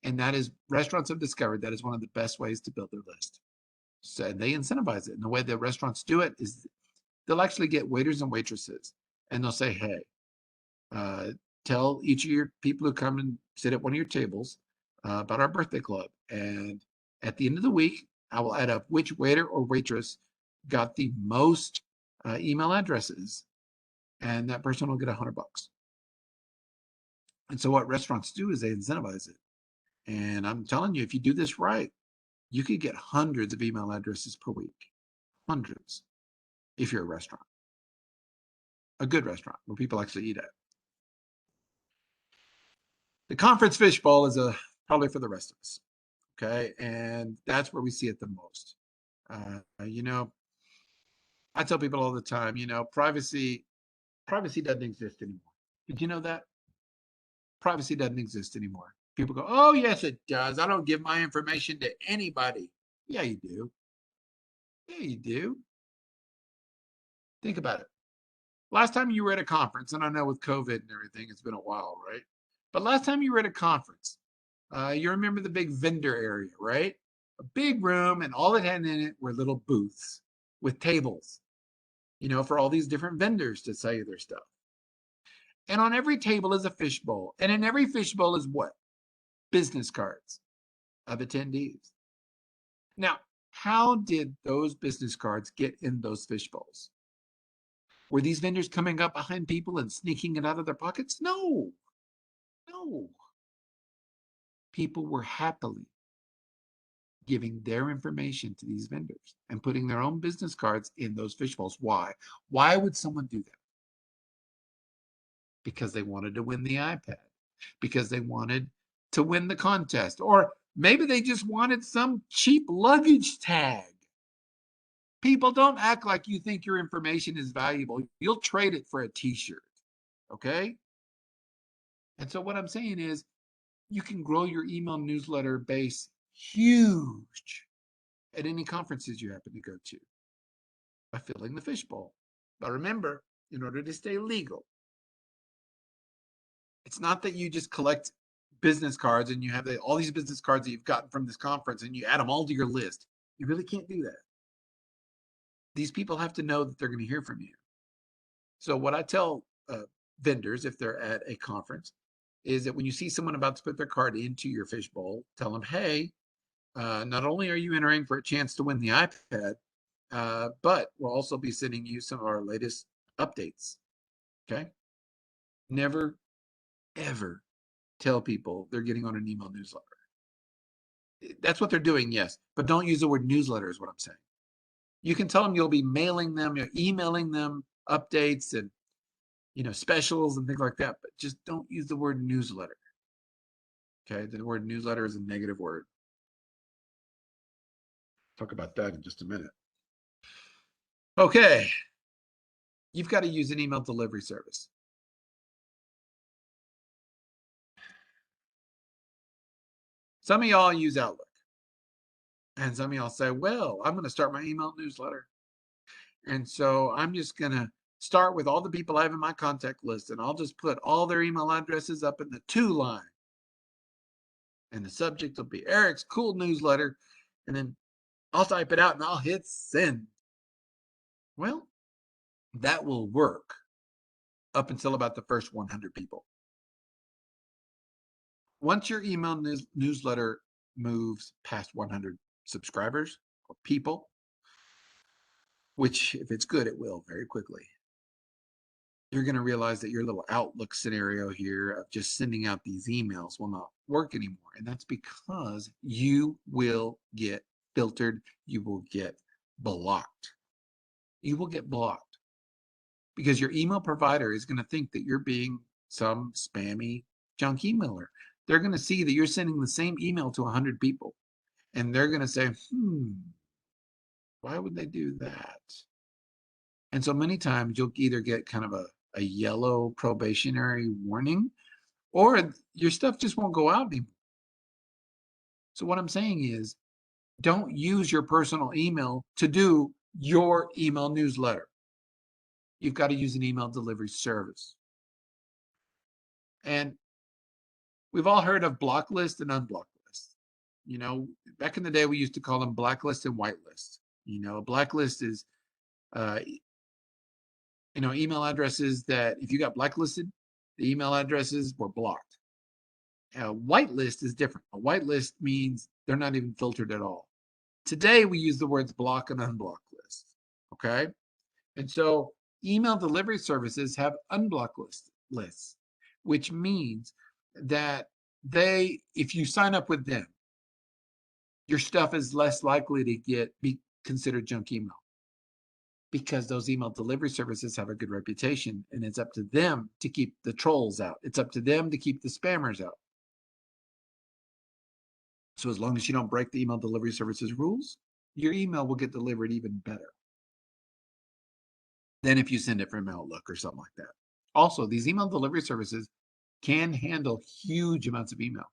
And that is, restaurants have discovered that is one of the best ways to build their list. So they incentivize it. And the way that restaurants do it is they'll actually get waiters and waitresses and they'll say, hey, tell each of your people who come and sit at one of your tables about our birthday club. And at the end of the week, I will add up which waiter or waitress got the most email addresses, and that person will get $100. And so what restaurants do is they incentivize it. And I'm telling you, if you do this right, you could get hundreds of email addresses per week. Hundreds, if you're a restaurant. A good restaurant where people actually eat at. The conference fishbowl is probably for the rest of us. Okay. And that's where we see it the most. You know, I tell people all the time, you know, privacy doesn't exist anymore. Did you know that? Privacy doesn't exist anymore. People go, oh, yes, it does. I don't give my information to anybody. Yeah, you do. Yeah, you do. Think about it. Last time you were at a conference, and I know with COVID and everything, it's been a while, right? But last time you were at a conference, you remember the big vendor area, right? A big room, and all it had in it were little booths with tables, you know, for all these different vendors to sell you their stuff. And on every table is a fishbowl. And in every fishbowl is what? Business cards of attendees. Now, how did those business cards get in those fishbowls? Were these vendors coming up behind people and sneaking it out of their pockets? No. No. People were happily giving their information to these vendors and putting their own business cards in those fishbowls. Why? Why would someone do that? because they wanted to win the iPad, because they wanted to win the contest, or maybe they just wanted some cheap luggage tag. People, don't act like you think your information is valuable. You'll trade it for a t-shirt, okay? And so what I'm saying is you can grow your email newsletter base huge at any conferences you happen to go to by filling the fishbowl. But remember, in order to stay legal, it's not that you just collect business cards and you have all these business cards that you've gotten from this conference and you add them all to your list. You really can't do that. These people have to know that they're going to hear from you. So what I tell vendors, if they're at a conference, is that when you see someone about to put their card into your fishbowl, tell them, hey, not only are you entering for a chance to win the iPad, but we'll also be sending you some of our latest updates. Okay? Never, ever tell people they're getting on an email newsletter. That's what they're doing, yes, but don't use the word newsletter is what I'm saying. You can tell them you'll be mailing them, you're emailing them updates and specials and things like that, but just don't use the word newsletter. Okay, the word newsletter is a negative word. Talk about that in just a minute. Okay, you've got to use an email delivery service. Some of y'all use Outlook. And some of y'all say, well, I'm going to start my email newsletter. And so I'm just going to start with all the people I have in my contact list, and I'll just put all their email addresses up in the to line. And the subject will be Eric's cool newsletter. And then I'll type it out and I'll hit send. Well, that will work up until about the first 100 people. Once your email newsletter moves past 100 subscribers or people, which if it's good, it will very quickly, you're going to realize that your little Outlook scenario here of just sending out these emails will not work anymore. And that's because you will get filtered. You will get blocked. You will get blocked because your email provider is going to think that you're being some spammy junk emailer. They're going to see that you're sending the same email to 100 people. And they're going to say, why would they do that? And so many times you'll either get kind of a yellow probationary warning, or your stuff just won't go out anymore. So what I'm saying is, don't use your personal email to do your email newsletter. You've got to use an email delivery service. And we've all heard of block list and unblock list. Back in the day, we used to call them blacklist and whitelist. A blacklist is email addresses that if you got blacklisted, the email addresses were blocked. A whitelist is different. A whitelist means they're not even filtered at all. Today, we use the words block and unblock list. Okay? And so email delivery services have unblock lists, which means that if you sign up with them, your stuff is less likely to be considered junk email, because those email delivery services have a good reputation, and it's up to them to keep the trolls out. It's up to them to keep the spammers out. So as long as you don't break the email delivery services rules, your email will get delivered even better than if you send it from Outlook or something like that. Also, these email delivery services can handle huge amounts of email.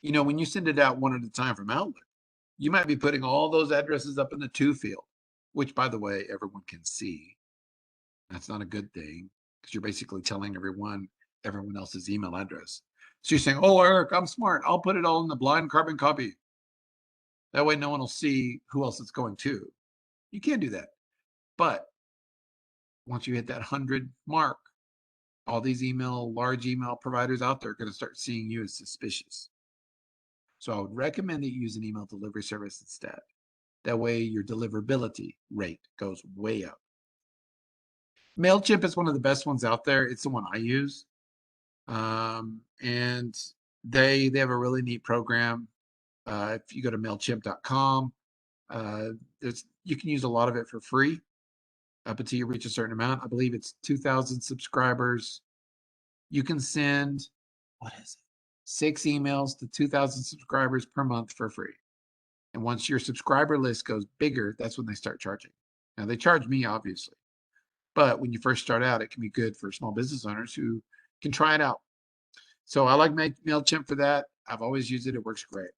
When you send it out one at a time from Outlook, you might be putting all those addresses up in the to field, which, by the way, everyone can see. That's not a good thing, because you're basically telling everyone else's email address. So you're saying, oh, Eric, I'm smart. I'll put it all in the blind carbon copy. That way no one will see who else it's going to. You can't do that. But once you hit that 100 mark, all these large email providers out there are going to start seeing you as suspicious. So I would recommend that you use an email delivery service instead. That way your deliverability rate goes way up. MailChimp is one of the best ones out there. It's the one I use. And they have a really neat program. If you go to MailChimp.com, you can use a lot of it for free. up until you reach a certain amount. I believe it's 2,000 subscribers. You can send, what is it? 6 emails to 2,000 subscribers per month for free. And once your subscriber list goes bigger, that's when they start charging. Now, they charge me, obviously. But when you first start out, it can be good for small business owners who can try it out. So I like MailChimp for that. I've always used it. It works great.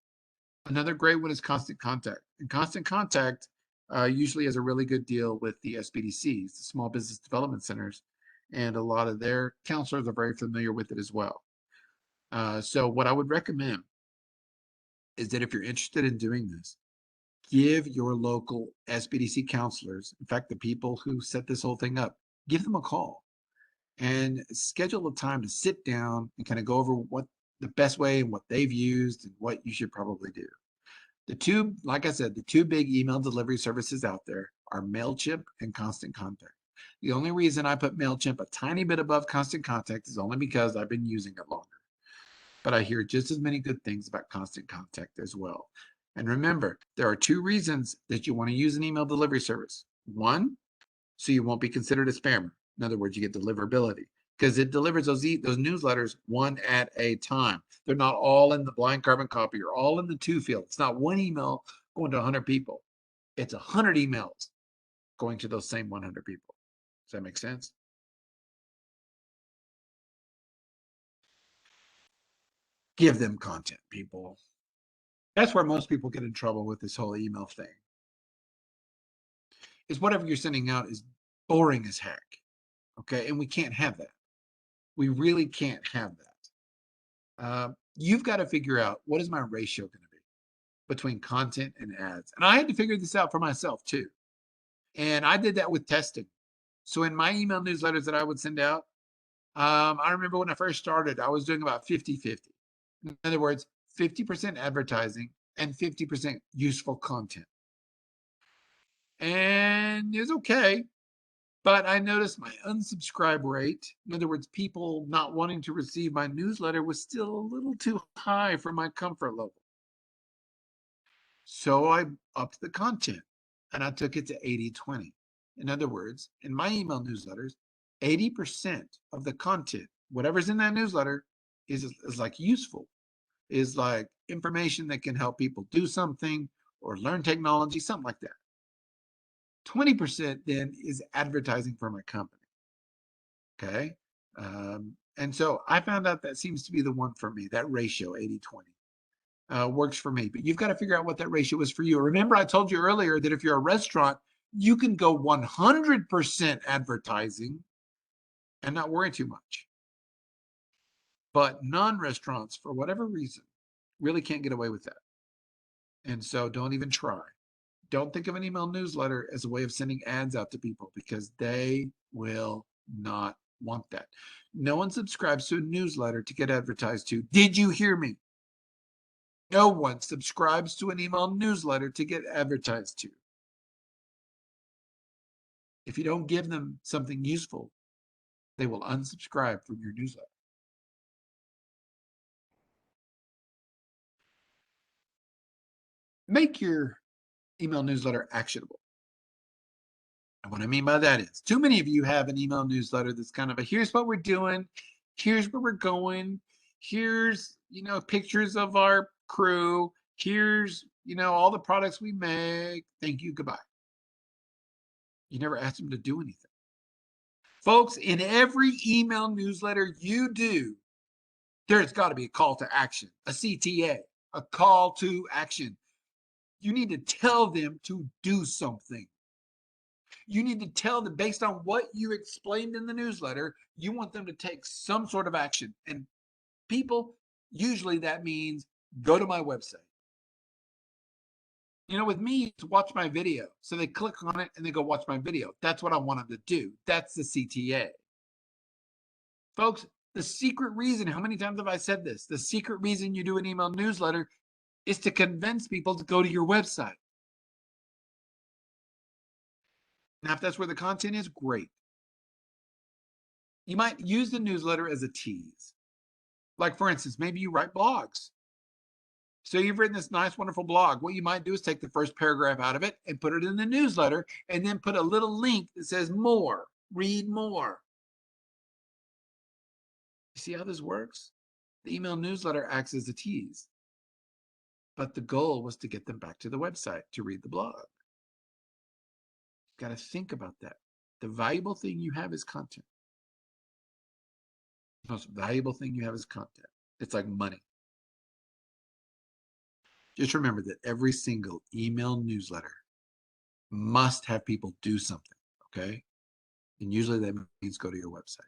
Another great one is Constant Contact. And Constant Contact usually has a really good deal with the SBDCs, the Small Business Development Centers, and a lot of their counselors are very familiar with it as well. So what I would recommend is that if you're interested in doing this, give your local SBDC counselors, in fact, the people who set this whole thing up, give them a call and schedule a time to sit down and kind of go over what the best way and what they've used and what you should probably do. The two, like I said, the two big email delivery services out there are MailChimp and Constant Contact. The only reason I put MailChimp a tiny bit above Constant Contact is only because I've been using it longer. But I hear just as many good things about Constant Contact as well. And remember, there are 2 reasons that you want to use an email delivery service. One, so you won't be considered a spammer. In other words, you get deliverability because it delivers those newsletters one at a time. They're not all in the blind carbon copy or all in the to field. It's not one email going to 100 people. It's 100 emails going to those same 100 people. Does that make sense? Give them content, people. That's where most people get in trouble with this whole email thing. Is whatever you're sending out is boring as heck. Okay. And we can't have that. We really can't have that. You've got to figure out what is my ratio going to be between content and ads. And I had to figure this out for myself too. And I did that with testing. So in my email newsletters that I would send out, I remember when I first started, I was doing about 50-50. In other words, 50% advertising and 50% useful content. And it's okay. But I noticed my unsubscribe rate, in other words, people not wanting to receive my newsletter, was still a little too high for my comfort level. So I upped the content and I took it to 80-20. In other words, in my email newsletters, 80% of the content, whatever's in that newsletter, is like useful, is like information that can help people do something or learn technology, something like that. 20% then is advertising for my company. Okay. And so I found out that seems to be the one for me, that ratio 80-20 works for me. But you've got to figure out what that ratio is for you. Remember, I told you earlier that if you're a restaurant, you can go 100% advertising and not worry too much. But non-restaurants, for whatever reason, really can't get away with that. And so don't even try. Don't think of an email newsletter as a way of sending ads out to people because they will not want that. No one subscribes to a newsletter to get advertised to. Did you hear me? No one subscribes to an email newsletter to get advertised to. If you don't give them something useful, they will unsubscribe from your newsletter. Make your email newsletter actionable. And what I mean by that is too many of you have an email newsletter that's kind of a here's what we're doing, here's where we're going, here's, pictures of our crew, here's, all the products we make. Thank you, goodbye. You never asked them to do anything. Folks, in every email newsletter you do, there's got to be a call to action, a CTA, a call to action. You need to tell them to do something. You need to tell them based on what you explained in the newsletter, you want them to take some sort of action. And people, usually that means go to my website. With me, it's watch my video. So they click on it and they go watch my video. That's what I want them to do. That's the CTA. Folks, the secret reason, how many times have I said this? The secret reason you do an email newsletter is to convince people to go to your website. Now, if that's where the content is, great. You might use the newsletter as a tease. Like, for instance, maybe you write blogs. So you've written this nice, wonderful blog. What you might do is take the first paragraph out of it and put it in the newsletter and then put a little link that says more, read more. You see how this works? The email newsletter acts as a tease, but the goal was to get them back to the website to read the blog. Got to think about that. The valuable thing you have is content. The most valuable thing you have is content. It's like money. Just remember that every single email newsletter must have people do something, okay? And usually that means go to your website.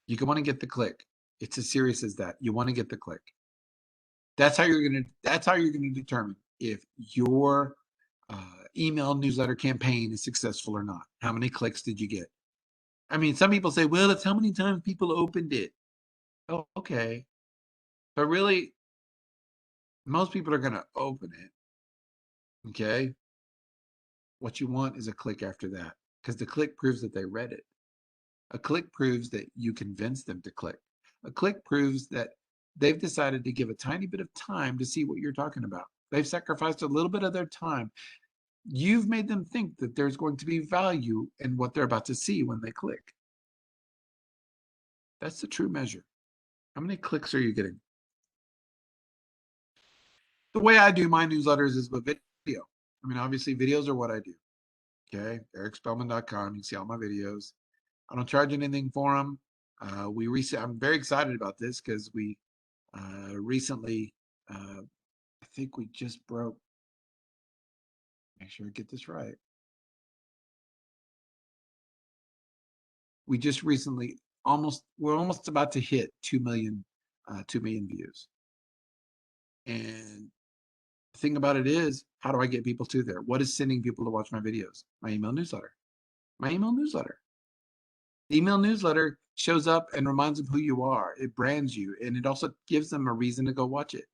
You can want to get the click. It's as serious as that. You want to get the click. That's how you're gonna determine if your email newsletter campaign is successful or not. How many clicks did you get? I mean, some people say, well, it's how many times people opened it. Oh, okay. But really, most people are going to open it. Okay. What you want is a click after that, because the click proves that they read it. A click proves that you convinced them to click. A click proves that they've decided to give a tiny bit of time to see what you're talking about. They've sacrificed a little bit of their time. You've made them think that there's going to be value in what they're about to see when they click. That's the true measure. How many clicks are you getting? The way I do my newsletters is with video. I mean, obviously, videos are what I do. Okay, ericspellman.com. You can see all my videos. I don't charge anything for them. I'm very excited about this because we recently, I think we just broke. Make sure I get this right. We just recently we're almost about to hit 2 million views. And the thing about it is, how do I get people to there? What is sending people to watch my videos? My email newsletter. My email newsletter. The email newsletter shows up and reminds them who you are. It brands you, and it also gives them a reason to go watch it.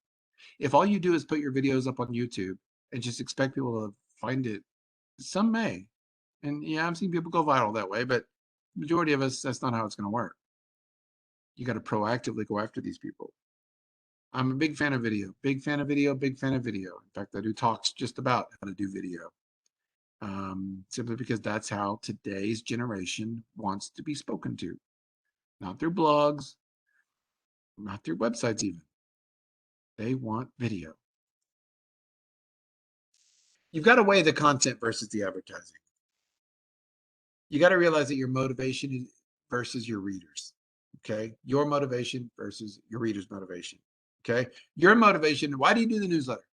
If all you do is put your videos up on YouTube and just expect people to find it, some may. And yeah, I've seen people go viral that way, but the majority of us, that's not how it's going to work. You got to proactively go after these people. I'm a big fan of video, big fan of video, big fan of video. In fact, I do talks just about how to do video. Simply because that's how today's generation wants to be spoken to. Not through blogs, not through websites even. They want video. You've got to weigh the content versus the advertising. You got to realize that your motivation is versus your readers. Okay? Your motivation versus your reader's motivation. Okay? Your motivation, why do you do the newsletter?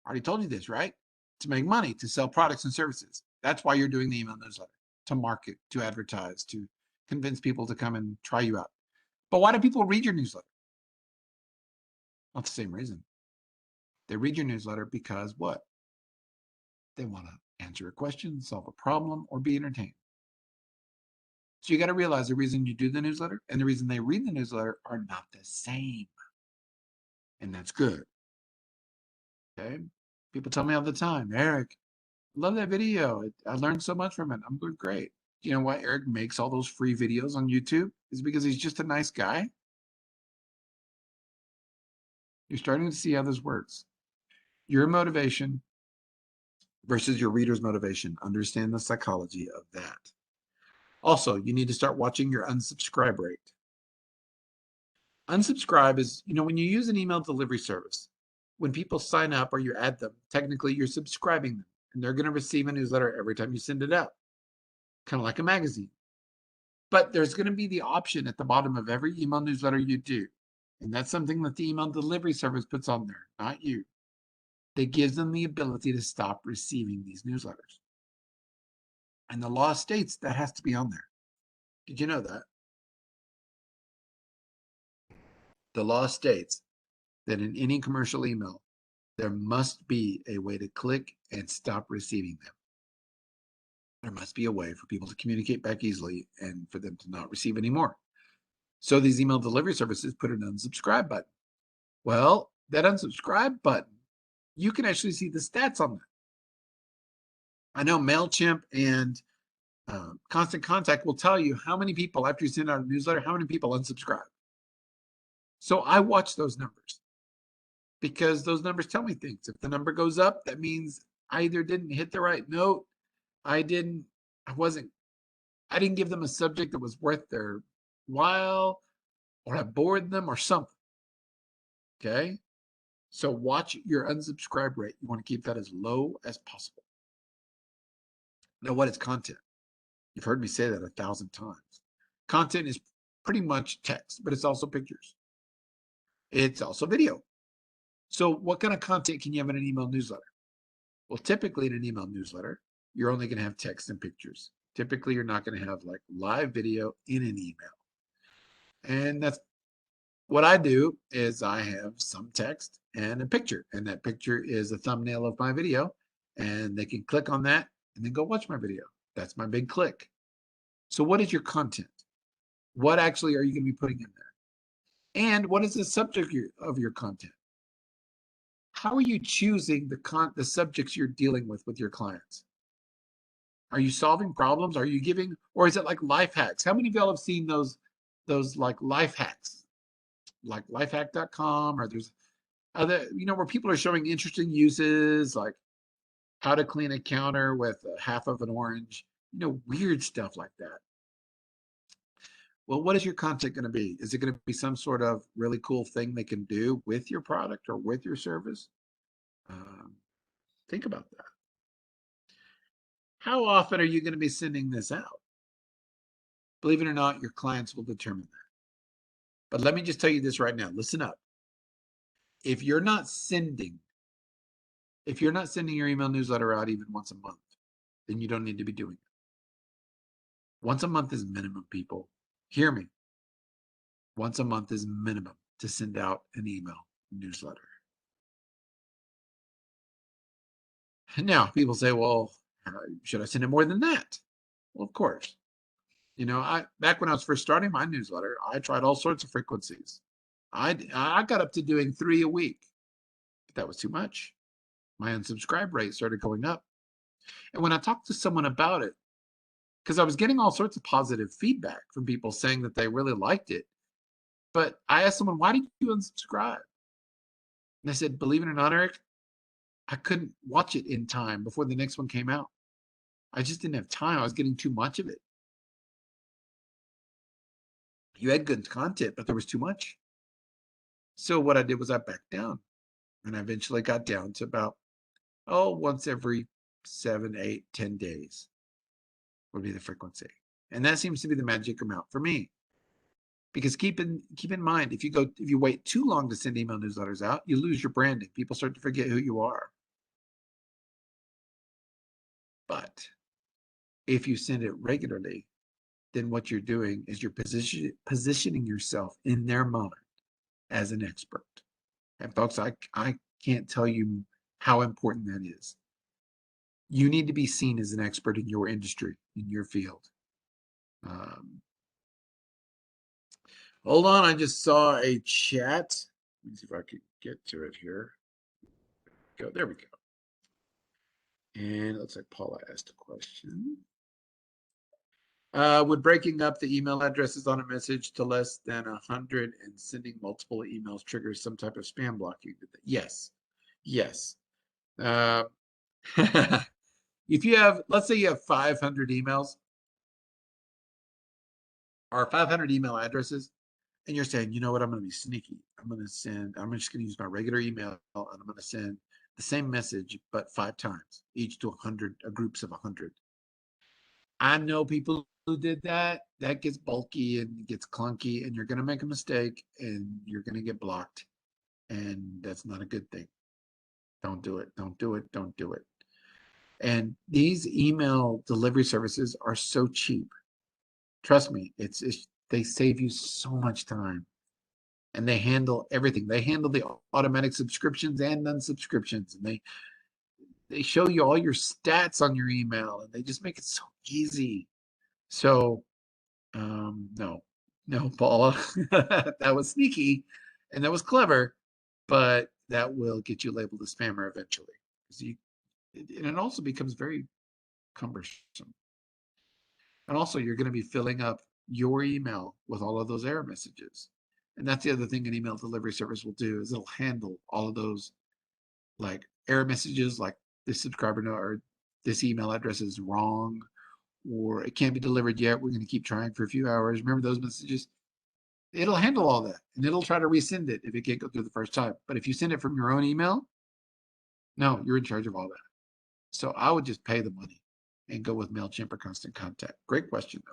I already told you this, right? To make money, to sell products and services. That's why you're doing the email newsletter, to market, to advertise, to convince people to come and try you out. But why do people read your newsletter? Not the same reason. They read your newsletter because what? They want to answer a question, solve a problem, or be entertained. So you got to realize the reason you do the newsletter and the reason they read the newsletter are not the same. And that's good. Okay? People tell me all the time, Eric, I love that video. I learned so much from it. I'm doing great. You know why Eric makes all those free videos on YouTube? Is because he's just a nice guy. You're starting to see how this works. Your motivation versus your reader's motivation. Understand the psychology of that. Also, you need to start watching your unsubscribe rate. Unsubscribe is, when you use an email delivery service, when people sign up or you add them, technically you're subscribing them, and they're going to receive a newsletter every time you send it out, kind of like a magazine. But there's going to be the option at the bottom of every email newsletter you do, and that's something that the email delivery service puts on there, not you, that gives them the ability to stop receiving these newsletters. And the law states that has to be on there. Did you know that? The law states that in any commercial email, there must be a way to click and stop receiving them. There must be a way for people to communicate back easily and for them to not receive anymore. So these email delivery services put an unsubscribe button. Well, that unsubscribe button, you can actually see the stats on that. I know MailChimp and Constant Contact will tell you how many people, after you send out a newsletter, how many people unsubscribe. So I watch those numbers. because those numbers tell me things. If the number goes up, that means I either didn't hit the right note, I didn't, I wasn't, I didn't give them a subject that was worth their while, or I bored them or something. Okay. So watch your unsubscribe rate. You want to keep that as low as possible. Now, what is content? You've heard me say that 1,000 times. Content is pretty much text, but it's also pictures. It's also video. So what kind of content can you have in an email newsletter? Well, typically in an email newsletter, you're only going to have text and pictures. Typically, you're not going to have like live video in an email. And that's what I do is I have some text and a picture, and that picture is a thumbnail of my video, and they can click on that and then go watch my video. That's my big click. So what is your content? What actually are you going to be putting in there? And what is the subject of your content? How are you choosing the subjects you're dealing with your clients? Are you solving problems? Are you giving, or is it like life hacks? How many of y'all have seen those like life hacks, like lifehack.com, or there's other, where people are showing interesting uses, like how to clean a counter with half of an orange, weird stuff like that. Well, what is your content going to be? Is it going to be some sort of really cool thing they can do with your product or with your service? Think about that. How often are you going to be sending this out? Believe it or not, your clients will determine that. But let me just tell you this right now. Listen up. If you're not sending your email newsletter out even once a month, then you don't need to be doing it. Once a month is minimum, people. Hear me. Once a month is minimum to send out an email newsletter. Now, people say, well, should I send it more than that? Well, of course. Back when I was first starting my newsletter, I tried all sorts of frequencies. I got up to doing 3 a week, but that was too much. My unsubscribe rate started going up. And when I talked to someone about it, because I was getting all sorts of positive feedback from people saying that they really liked it, but I asked someone, why did you unsubscribe? And they said, believe it or not, Eric, I couldn't watch it in time before the next one came out. I just didn't have time. I was getting too much of it. You had good content, but there was too much. So what I did was I backed down, and I eventually got down to about, once every 7, 8, 10 days would be the frequency. And that seems to be the magic amount for me. Because keep in mind, if you wait too long to send email newsletters out, you lose your branding. People start to forget who you are. But if you send it regularly, then what you're doing is you're positioning yourself in their mind as an expert. And folks, I can't tell you how important that is. You need to be seen as an expert in your industry, in your field. Hold on, I just saw a chat. Let me see if I can get to it here. There we go. And it looks like Paula asked a question. Would breaking up the email addresses on a message to less than 100 and sending multiple emails trigger some type of spam blocking? Yes. Yes. If you have, let's say you have 500 emails or 500 email addresses, and you're saying, you know what, I'm going to be sneaky. I'm just going to use my regular email, and I'm going to send the same message, but 5 times, each to 100 groups of 100. I know people who did that. That gets bulky and gets clunky, and you're going to make a mistake, and you're going to get blocked, and that's not a good thing. Don't do it. Don't do it. Don't do it. And these email delivery services are so cheap. Trust me, they save you so much time, and they handle everything. They handle the automatic subscriptions and unsubscriptions, and they show you all your stats on your email, and they just make it so easy. So, no, Paula, that was sneaky, and that was clever, but that will get you labeled a spammer eventually. And it also becomes very cumbersome. And also, you're going to be filling up your email with all of those error messages. And that's the other thing an email delivery service will do is it'll handle all of those like error messages like this subscriber no or this email address is wrong or it can't be delivered yet. We're going to keep trying for a few hours. Remember those messages? It'll handle all that and it'll try to resend it if it can't go through the first time. But if you send it from your own email, no, you're in charge of all that. So I would just pay the money and go with MailChimp or Constant Contact. Great question, though.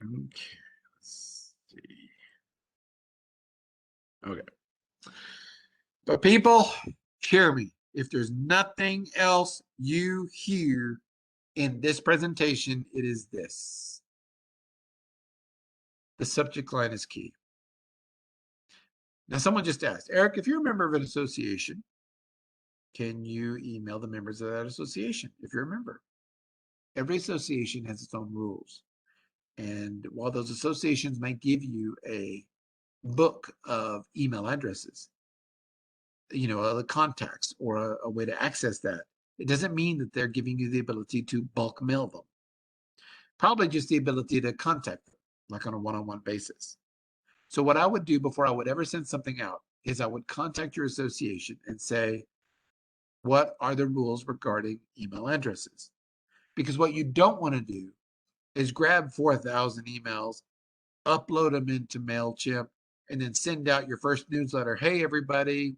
Okay, let's see. Okay. But people, hear me. If there's nothing else you hear in this presentation, it is this. The subject line is key. Now, someone just asked, Eric, if you're a member of an association, can you email the members of that association if you're a member? Every association has its own rules. And while those associations might give you a book of email addresses, you know, the contacts or a way to access that, it doesn't mean that they're giving you the ability to bulk mail them. Probably just the ability to contact them, like on a one-on-one basis. So what I would do before I would ever send something out is I would contact your association and say, what are the rules regarding email addresses? Because what you don't want to do is grab 4,000 emails, upload them into MailChimp, and then send out your first newsletter. Hey, everybody,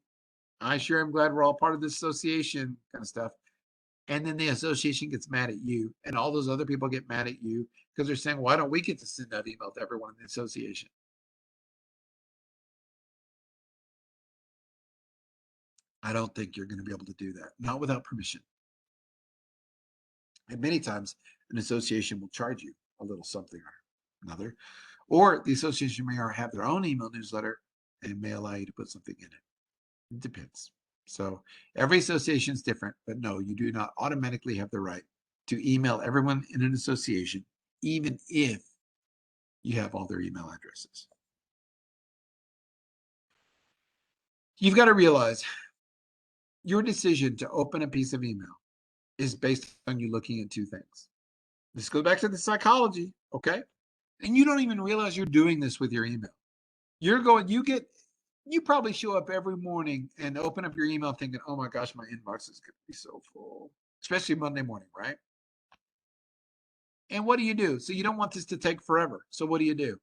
I sure am glad we're all part of this association kind of stuff. And then the association gets mad at you and all those other people get mad at you because they're saying, why don't we get to send out email to everyone in the association? I don't think you're going to be able to do that, not without permission. And many times an association will charge you a little something or another, or the association may have their own email newsletter and may allow you to put something in it. It depends. So every association is different, but no, you do not automatically have the right to email everyone in an association, even if you have all their email addresses. You've got to realize your decision to open a piece of email is based on you looking at two things. This goes back to the psychology, okay? And you don't even realize you're doing this with your email. You probably show up every morning and open up your email thinking, oh my gosh, my inbox is going to be so full, especially Monday morning, right? And what do? So you don't want this to take forever. So what do?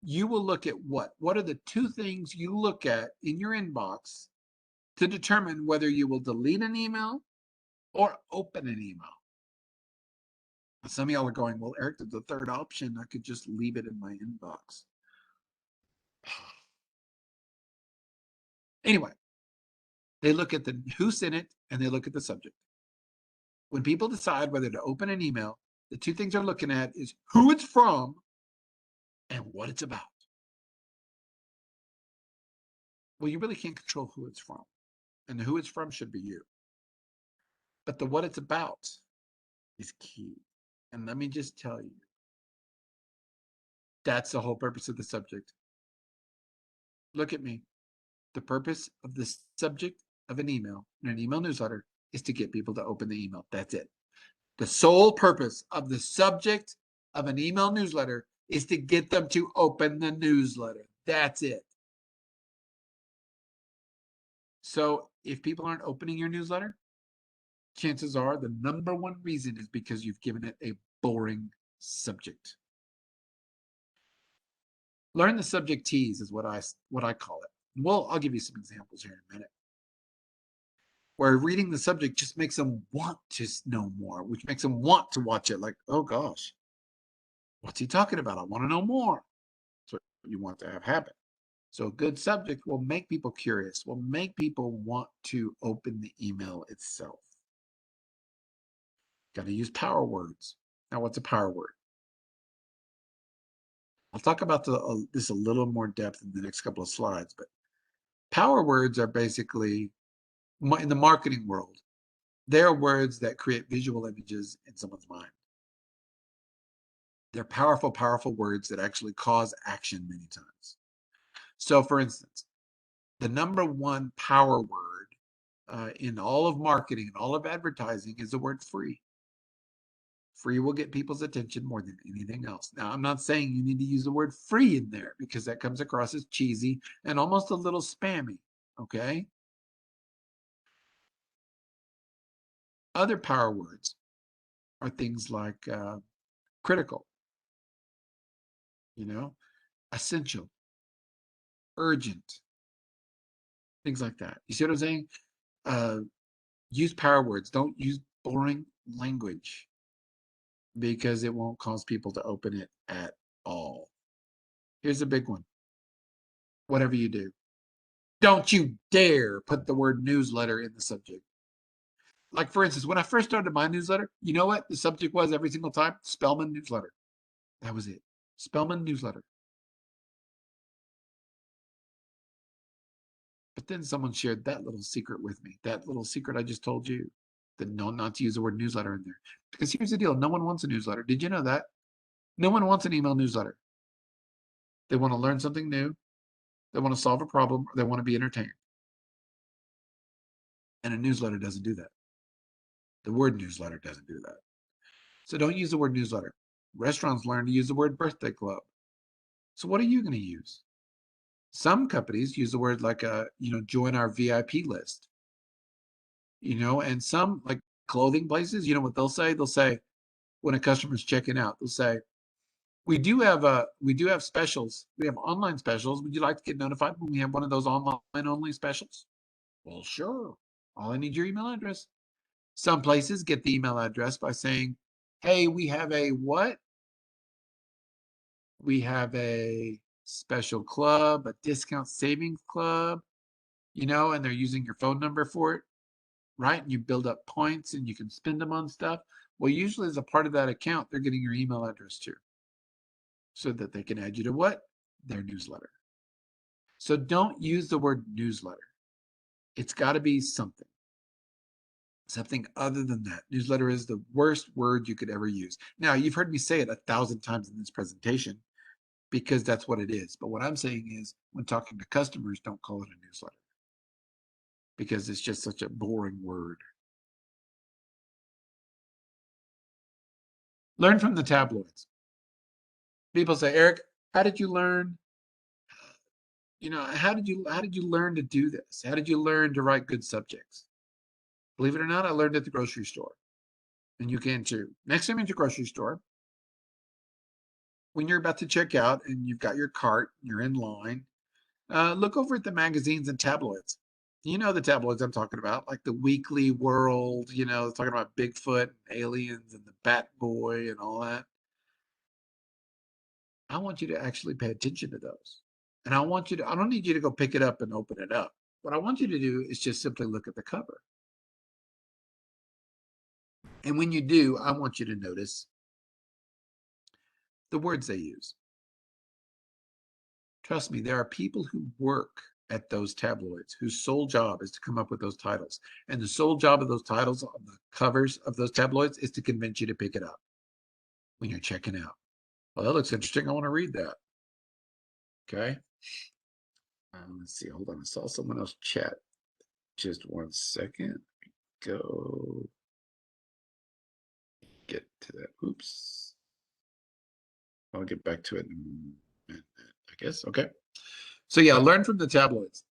You will look at what? What are the two things you look at in your inbox to determine whether you will delete an email or open an email? Some of y'all are going, well, Eric, the third option, I could just leave it in my inbox. Anyway, they look at who's in it and they look at the subject. When people decide whether to open an email, the two things they're looking at is who it's from and what it's about. Well, you really can't control who it's from, and the who it's from should be you. But the what it's about is key. And let me just tell you, that's the whole purpose of the subject. Look at me. The purpose of the subject of an email in an email newsletter is to get people to open the email. That's it. The sole purpose of the subject of an email newsletter is to get them to open the newsletter. That's it. So if people aren't opening your newsletter, chances are the number one reason is because you've given it a boring subject. Learn the subject tease is what I call it. Well, I'll give you some examples here in a minute. Where reading the subject just makes them want to know more, which makes them want to watch it. Like, oh gosh, what's he talking about? I want to know more. That's what you want to have happen. So a good subject will make people curious, will make people want to open the email itself. Got to use power words. Now, what's a power word? I'll talk about this a little more depth in the next couple of slides, but power words are basically, in the marketing world, they're words that create visual images in someone's mind. They're powerful, powerful words that actually cause action many times. So for instance, the number one power word in all of marketing and all of advertising is the word free. Free will get people's attention more than anything else. Now, I'm not saying you need to use the word free in there because that comes across as cheesy and almost a little spammy. Okay. Other power words are things like critical, essential, urgent, things like that. You see what I'm saying? Use power words. Don't use boring language because it won't cause people to open it at all. Here's a big one. Whatever you do, don't you dare put the word newsletter in the subject. Like, for instance, when I first started my newsletter, you know what the subject was every single time? Spellman newsletter. That was it. Spellman newsletter. But then someone shared that little secret with me. That little secret I just told you. That not to use the word newsletter in there. Because here's the deal. No one wants a newsletter. Did you know that? No one wants an email newsletter. They want to learn something new. They want to solve a problem. Or they want to be entertained. And a newsletter doesn't do that. The word newsletter doesn't do that. So don't use the word newsletter. Restaurants learn to use the word birthday club. So what are you going to use? Some companies use the word like join our VIP list. And some like clothing places, you know what they'll say? They'll say when a customer's checking out, they'll say, we do have specials. We have online specials. Would you like to get notified when we have one of those online only specials? Well, sure. All I need your email address. Some places get the email address by saying, hey, we have a what? We have a special club, a discount savings club, and they're using your phone number for it, right? And you build up points and you can spend them on stuff. Well, usually as a part of that account, they're getting your email address too, so that they can add you to what? Their newsletter. So don't use the word newsletter. It's got to be something other than that. Newsletter is the worst word you could ever use. Now, you've heard me say it 1,000 times in this presentation because that's what it is. But what I'm saying is when talking to customers, don't call it a newsletter because it's just such a boring word. Learn from the tabloids. People say, Eric, how did you learn? How did you learn to do this? How did you learn to write good subjects? Believe it or not, I learned at the grocery store. And you can too. Next time you're at the grocery store, when you're about to check out and you've got your cart, you're in line, look over at the magazines and tabloids. You know the tabloids I'm talking about, like the Weekly World, talking about Bigfoot and aliens and the Bat Boy and all that. I want you to actually pay attention to those. And I don't need you to go pick it up and open it up. What I want you to do is just simply look at the cover. And when you do, I want you to notice the words they use. Trust me, there are people who work at those tabloids whose sole job is to come up with those titles. And the sole job of those titles on the covers of those tabloids is to convince you to pick it up when you're checking out. Well, that looks interesting. I want to read that. Okay. Let's see. Hold on. I saw someone else chat. Just 1 second. Go get to that. Oops. I'll get back to it in a minute, I guess. Okay. So yeah, learn from the tabloids.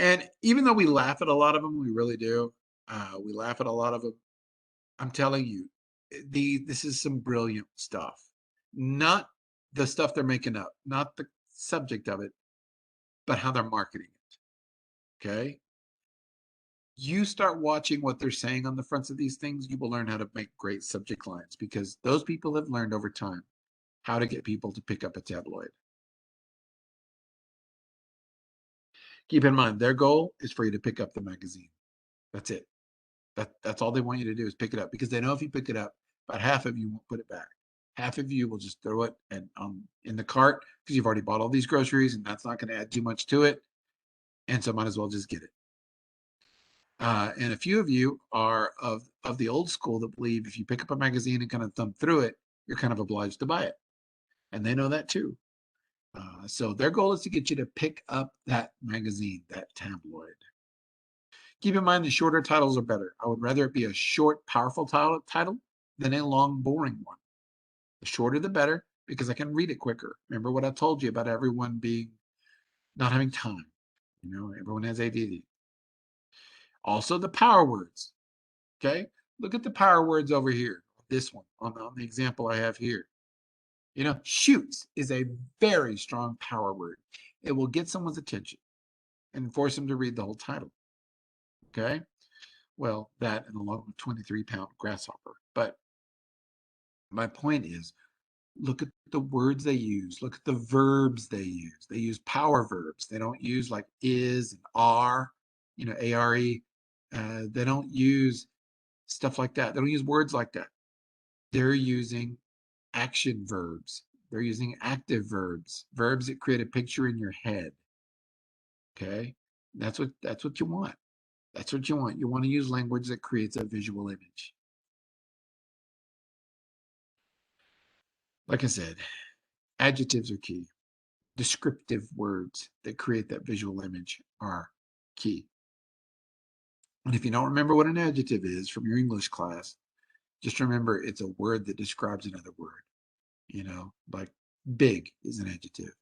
And even though we laugh at a lot of them, we really do. We laugh at a lot of them. I'm telling you, this is some brilliant stuff. Not the stuff they're making up, not the subject of it, but how they're marketing it. Okay. You start watching what they're saying on the fronts of these things, you will learn how to make great subject lines because those people have learned over time how to get people to pick up a tabloid. Keep in mind, their goal is for you to pick up the magazine. That's it. That's all they want you to do is pick it up because they know if you pick it up, about half of you won't put it back. Half of you will just throw it in the cart because you've already bought all these groceries and that's not going to add too much to it. And so might as well just get it. And a few of you are of the old school that believe if you pick up a magazine and kind of thumb through it, you're kind of obliged to buy it. And they know that too. So their goal is to get you to pick up that magazine, that tabloid. Keep in mind the shorter titles are better. I would rather it be a short, powerful title than a long, boring one. The shorter the better, because I can read it quicker. Remember what I told you about everyone not having time. Everyone has ADD. Also the power words. Okay, look at the power words over here. This one on the example I have here. Shoots is a very strong power word. It will get someone's attention and force them to read the whole title. Okay, well, that and along with 23-pound grasshopper. But my point is, look at the words they use. Look at the verbs they use. They use power verbs. They don't use like is and are, A-R-E. They don't use stuff like that. They don't use words like that. They're using action verbs. They're using active verbs, verbs that create a picture in your head. Okay, that's what you want. That's what you want. You want to use language that creates a visual image. Like I said, adjectives are key. Descriptive words that create that visual image are key. And if you don't remember what an adjective is from your English class, just remember it's a word that describes another word. Like big is an adjective.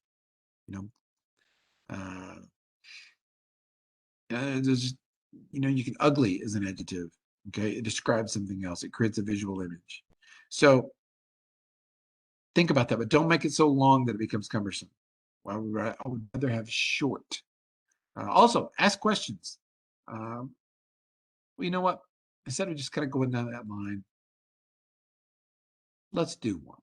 You can ugly is an adjective. Okay, it describes something else. It creates a visual image. So think about that, but don't make it so long that it becomes cumbersome. I would rather have short. Also, ask questions. Well, you know what? Instead of just kind of going down that line, let's do one.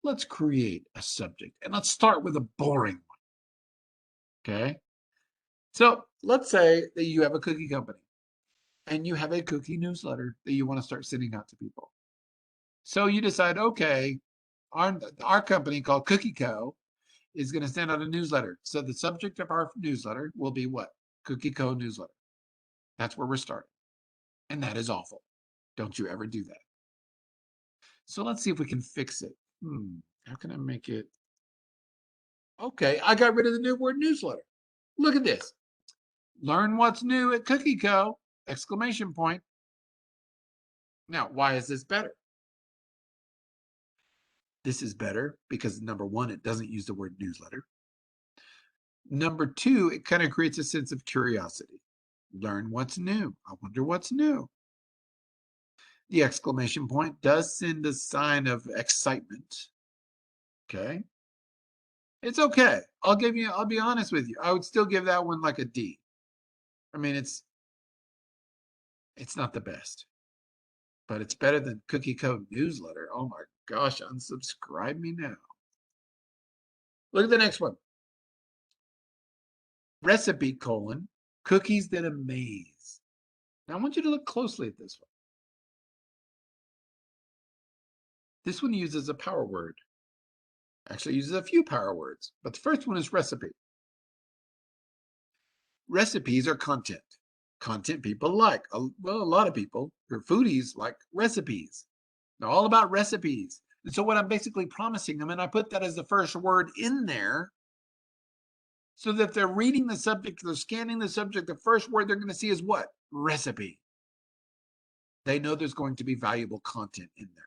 Let's create a subject, and let's start with a boring one. Okay? So let's say that you have a cookie company, and you have a cookie newsletter that you want to start sending out to people. So you decide, okay, our company called Cookie Co. is going to send out a newsletter. So the subject of our newsletter will be what? Cookie Co. newsletter. That's where we're starting. And that is awful. Don't you ever do that. So let's see if we can fix it. How can I make it? Okay, I got rid of the new word newsletter. Look at this. Learn what's new at Cookie Co. ! Now, why is this better? This is better because number one, it doesn't use the word newsletter. Number two, it kind of creates a sense of curiosity. Learn what's new. I wonder what's new. The exclamation point does send a sign of excitement. Okay. It's okay. I'll be honest with you. I would still give that one like a D. I mean, it's not the best, but it's better than Cookie Co. newsletter. Oh my gosh, unsubscribe me now. Look at the next one. Recipe : cookies that amaze. Now I want you to look closely at this one. This one uses a power word. Actually uses a few power words, but the first one is recipe. Recipes are content. Content people like. Well, a lot of people, or foodies, like recipes. They're all about recipes. And so what I'm basically promising them, and I put that as the first word in there, so that if they're reading the subject, they're scanning the subject, the first word they're going to see is what? Recipe. They know there's going to be valuable content in there.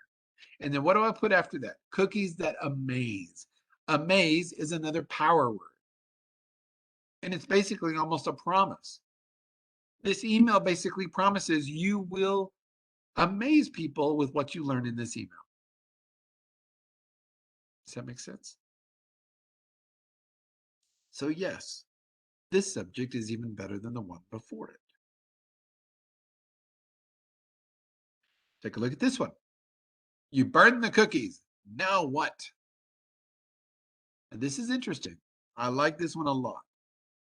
And then what do I put after that? Cookies that amaze. Amaze is another power word. And it's basically almost a promise. This email basically promises you will amaze people with what you learn in this email. Does that make sense? So yes, this subject is even better than the one before it. Take a look at this one. You burned the cookies. Now what? And this is interesting. I like this one a lot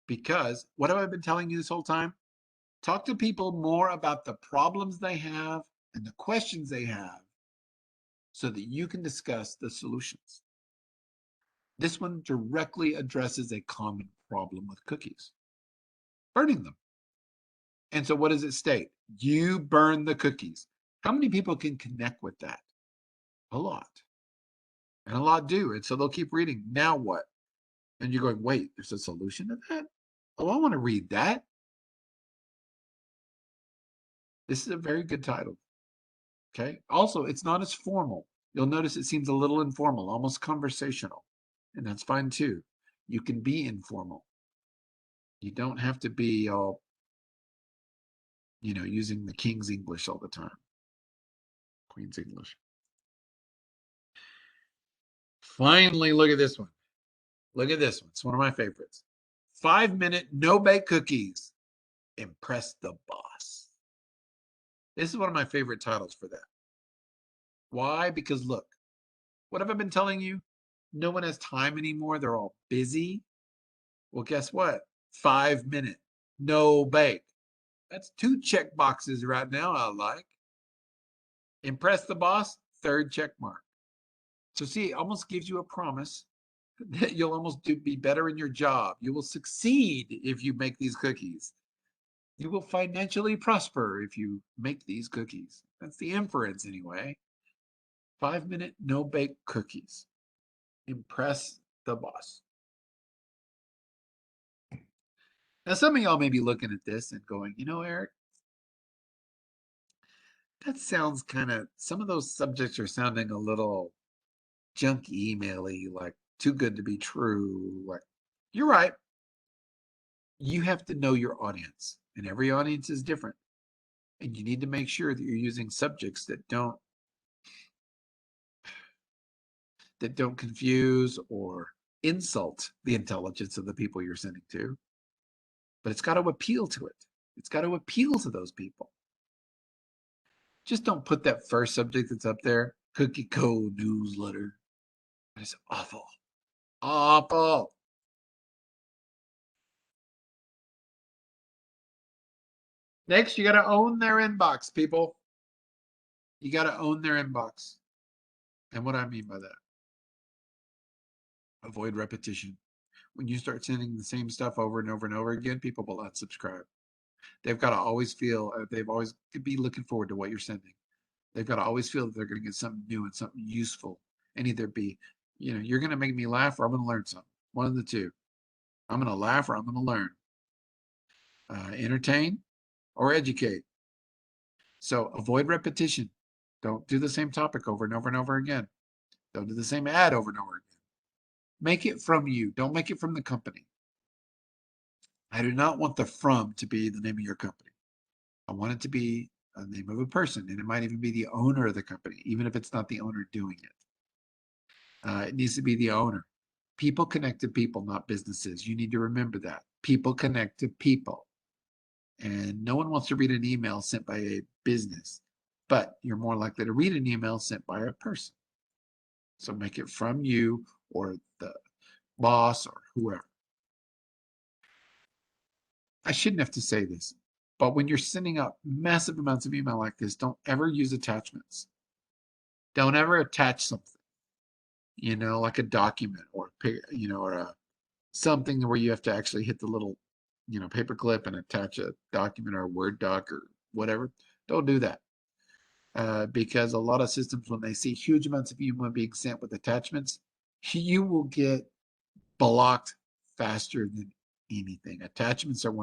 because what have I been telling you this whole time? Talk to people more about the problems they have and the questions they have so that you can discuss the solutions. This one directly addresses a common problem with cookies: burning them. And so what does it state? You burn the cookies. How many people can connect with that? A lot. And a lot do. And so they'll keep reading. Now what? And you're going, wait, there's a solution to that? Oh, I want to read that. This is a very good title. Okay. Also, it's not as formal. You'll notice it seems a little informal, almost conversational. And that's fine too. You can be informal. You don't have to be all, using the King's English all the time. Queen's English. Finally, look at this one. Look at this one. It's one of my favorites. 5-minute no-bake cookies. Impress the boss. This is one of my favorite titles for that. Why? Because look, what have I been telling you? No one has time anymore. They're all busy. Well, guess what? 5-minute no bake. That's 2 check boxes right now I like. Impress the boss, 3rd check mark. So see, it almost gives you a promise that you'll almost be better in your job. You will succeed if you make these cookies. You will financially prosper if you make these cookies. That's the inference anyway. 5-minute no-bake cookies. Impress the boss. Now, some of y'all may be looking at this and going, Eric, that sounds some of those subjects are sounding a little junk email-y, like too good to be true. Like, you're right. You have to know your audience, and every audience is different. And you need to make sure that you're using subjects that don't confuse or insult the intelligence of the people you're sending to. But it's got to appeal to it. It's got to appeal to those people. Just don't put that first subject that's up there, Cookie Code newsletter. That is awful. Awful. Next, you got to own their inbox, people. You got to own their inbox. And what I mean by that, avoid repetition. When you start sending the same stuff over and over and over again, people will unsubscribe. They've got to always feel, they've always be looking forward to what you're sending. They've got to always feel that they're going to get something new and something useful. And either be, you're going to make me laugh or I'm going to learn something. One of the two. I'm going to laugh or I'm going to learn. Entertain or educate. So avoid repetition. Don't do the same topic over and over and over again. Don't do the same ad over and over again. Make it from you. Don't make it from the company. I do not want the from to be the name of your company. I want it to be a name of a person, and it might even be the owner of the company, even if it's not the owner doing it. It needs to be the owner. People connect to people, not businesses. You need to remember that. People connect to people. And no one wants to read an email sent by a business, but you're more likely to read an email sent by a person. So make it from you or the boss or whoever. I shouldn't have to say this, but when you're sending out massive amounts of email like this, don't ever use attachments. Don't ever attach something, like a document or, something where you have to actually hit the little, paper clip and attach a document or a Word doc or whatever. Don't do that. Because a lot of systems, when they see huge amounts of email being sent with attachments, you will get blocked faster than anything. Attachments are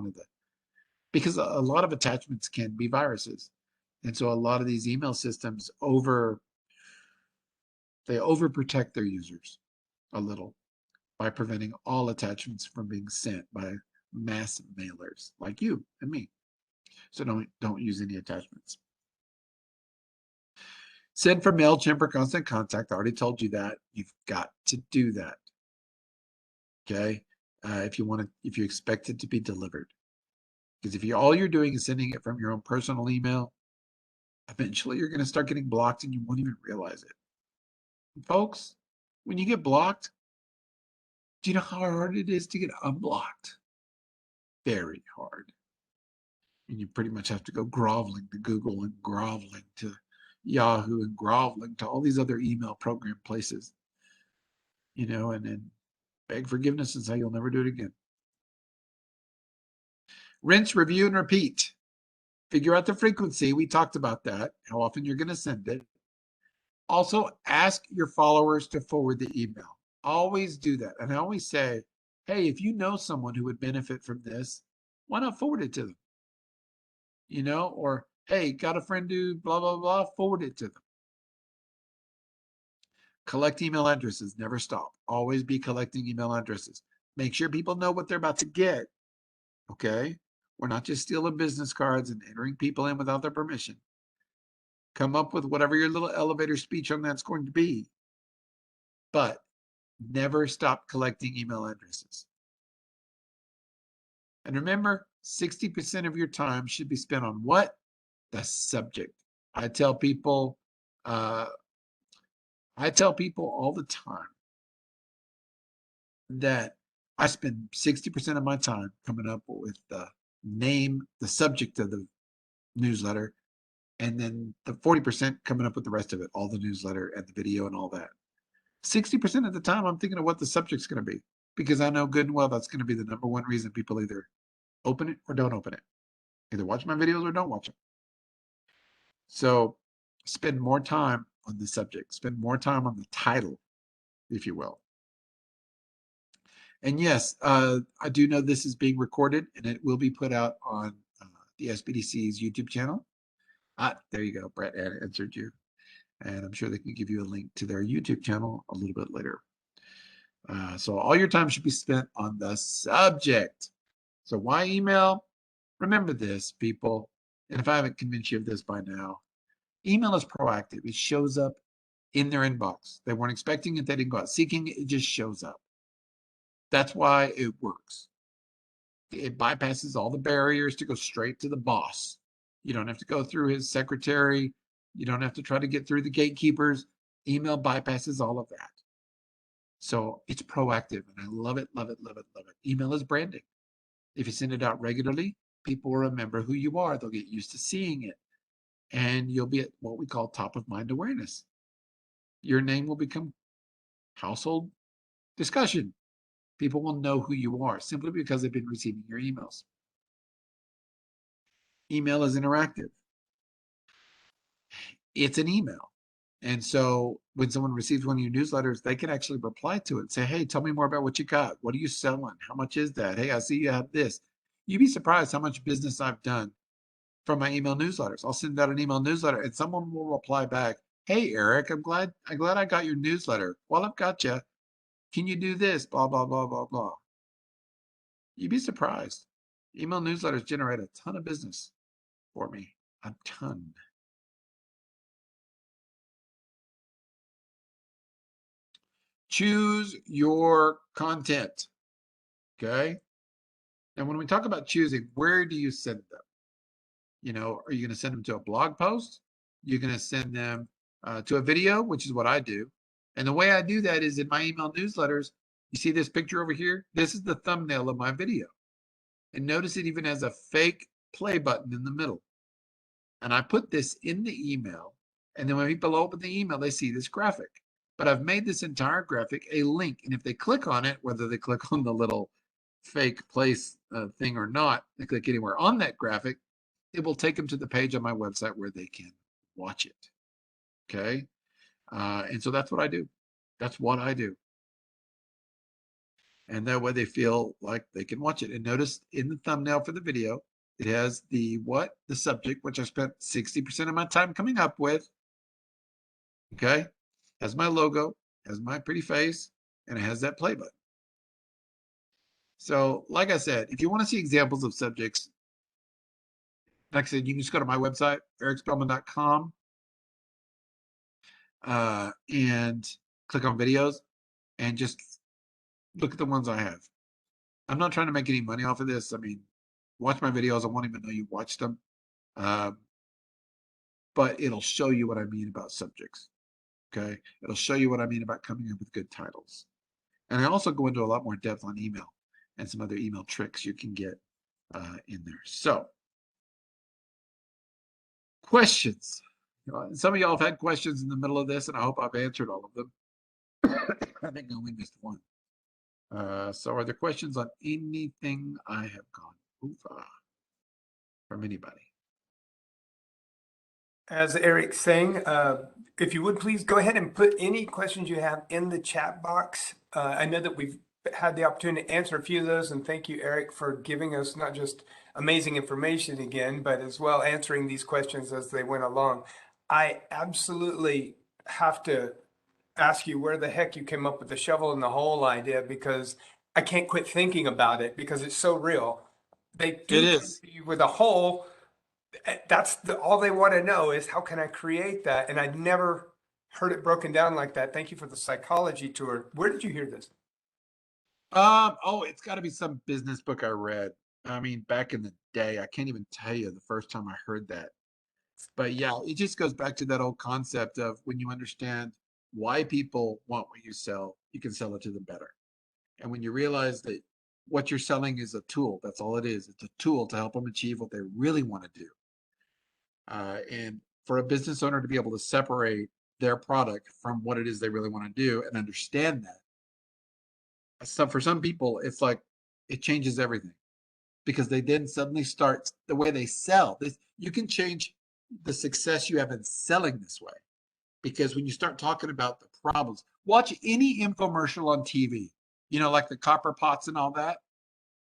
because a lot of attachments can be viruses. And so a lot of these email systems they overprotect their users a little by preventing all attachments from being sent by mass mailers like you and me. So don't use any attachments. Send for MailChimp or Constant Contact. I already told you that. You've got to do that. Okay. If you expect it to be delivered. Because if all you're doing is sending it from your own personal email, eventually you're going to start getting blocked and you won't even realize it. And folks, when you get blocked, do you know how hard it is to get unblocked? Very hard. And you pretty much have to go groveling to Google and groveling to Yahoo and groveling to all these other email program places, and then beg forgiveness and say you'll never do it again. Rinse, review, and repeat. Figure out the frequency. We talked about that, how often you're going to send it. Also, ask your followers to forward the email. Always do that. And I always say, hey, if you know someone who would benefit from this, why not forward it to them? Or Hey, got a friend who blah, blah, blah, forward it to them. Collect email addresses, never stop. Always be collecting email addresses. Make sure people know what they're about to get. Okay? We're not just stealing business cards and entering people in without their permission. Come up with whatever your little elevator speech on that's going to be. But never stop collecting email addresses. And remember, 60% of your time should be spent on what? The subject. I tell people all the time that I spend 60% of my time coming up with the name, the subject of the newsletter, and then the 40% coming up with the rest of it, all the newsletter and the video and all that. 60% of the time, I'm thinking of what the subject's going to be, because I know good and well that's going to be the number one reason people either open it or don't open it. Either watch my videos or don't watch them. So spend more time on the subject, spend more time on the title, if you will. And yes, I do know this is being recorded and it will be put out on the SBDC's YouTube channel. There you go. Brett answered you. And I'm sure they can give you a link to their YouTube channel a little bit later. So all your time should be spent on the subject. So why email? Remember this, people. And if I haven't convinced you of this by now, email is proactive. It shows up in their inbox. They weren't expecting it. They didn't go out seeking it. It just shows up. That's why it works. It bypasses all the barriers to go straight to the boss. You don't have to go through his secretary. You don't have to try to get through the gatekeepers. Email bypasses all of that. So it's proactive, and I love it, love it, love it, love it. Email is branding. If you send it out regularly, people will remember who you are. They'll get used to seeing it, and you'll be at what we call top of mind awareness. Your name will become household discussion. People will know who you are simply because they've been receiving your emails. Email is interactive. It's an email. And so when someone receives one of your newsletters, they can actually reply to it and say, hey, tell me more about what you got. What are you selling? How much is that? Hey, I see you have this. You'd be surprised how much business I've done from my email newsletters. I'll send out an email newsletter and someone will reply back, hey, Eric, I'm glad I got your newsletter. Well, I've got you. Can you do this? Blah, blah, blah, blah, blah. You'd be surprised. Email newsletters generate a ton of business for me. A ton. Choose your content. Okay. And when we talk about choosing, where do you send them? You know, are you going to send them to a blog post? You're going to send them to a video, which is what I do. And the way I do that is in my email newsletters. You see this picture over here? This is the thumbnail of my video. And notice it even has a fake play button in the middle. And I put this in the email. And then when people open the email, they see this graphic. But I've made this entire graphic a link. And if they click on it, whether they click on the little fake place thing or not, they click anywhere on that graphic, it will take them to the page on my website where they can watch it. Okay. And so that's what I do. That's what I do. And that way they feel like they can watch it. And notice in the thumbnail for the video, it has the subject, which I spent 60% of my time coming up with. Okay. Has my logo, has my pretty face, and it has that play button. So, like I said, if you want to see examples of subjects, like I said, you can just go to my website, ericspellman.com, and click on videos and just look at the ones I have. I'm not trying to make any money off of this. I mean, watch my videos. I won't even know you watched them. But it'll show you what I mean about subjects. Okay. It'll show you what I mean about coming up with good titles. And I also go into a lot more depth on email and some other email tricks you can get in there. So, questions. Some of y'all have had questions in the middle of this, and I hope I've answered all of them. I think I only missed one. So are there questions on anything I have gone over from anybody? As Eric's saying, if you would please go ahead and put any questions you have in the chat box. I know that we've had the opportunity to answer a few of those, and thank you, Eric, for giving us not just amazing information again, but as well answering these questions as they went along. I absolutely have to ask you where the heck you came up with the shovel in the hole idea, because I can't quit thinking about it because it's so real. They do It come is. to you with a hole. That's all they want to know is how can I create that? And I'd never heard it broken down like that. Thank you for the psychology tour. Where did you hear this? Oh, it's got to be some business book I read. I mean, back in the day, I can't even tell you the first time I heard that. But yeah, it just goes back to that old concept of when you understand why people want what you sell, you can sell it to them better. And when you realize that what you're selling is a tool, that's all it is. It's a tool to help them achieve what they really want to do. And for a business owner to be able to separate their product from what it is they really want to do and understand that. So for some people, it's like it changes everything because they then suddenly start the way they sell. This, you can change the success you have in selling this way because when you start talking about the problems, watch any infomercial on TV, you know, like the copper pots and all that.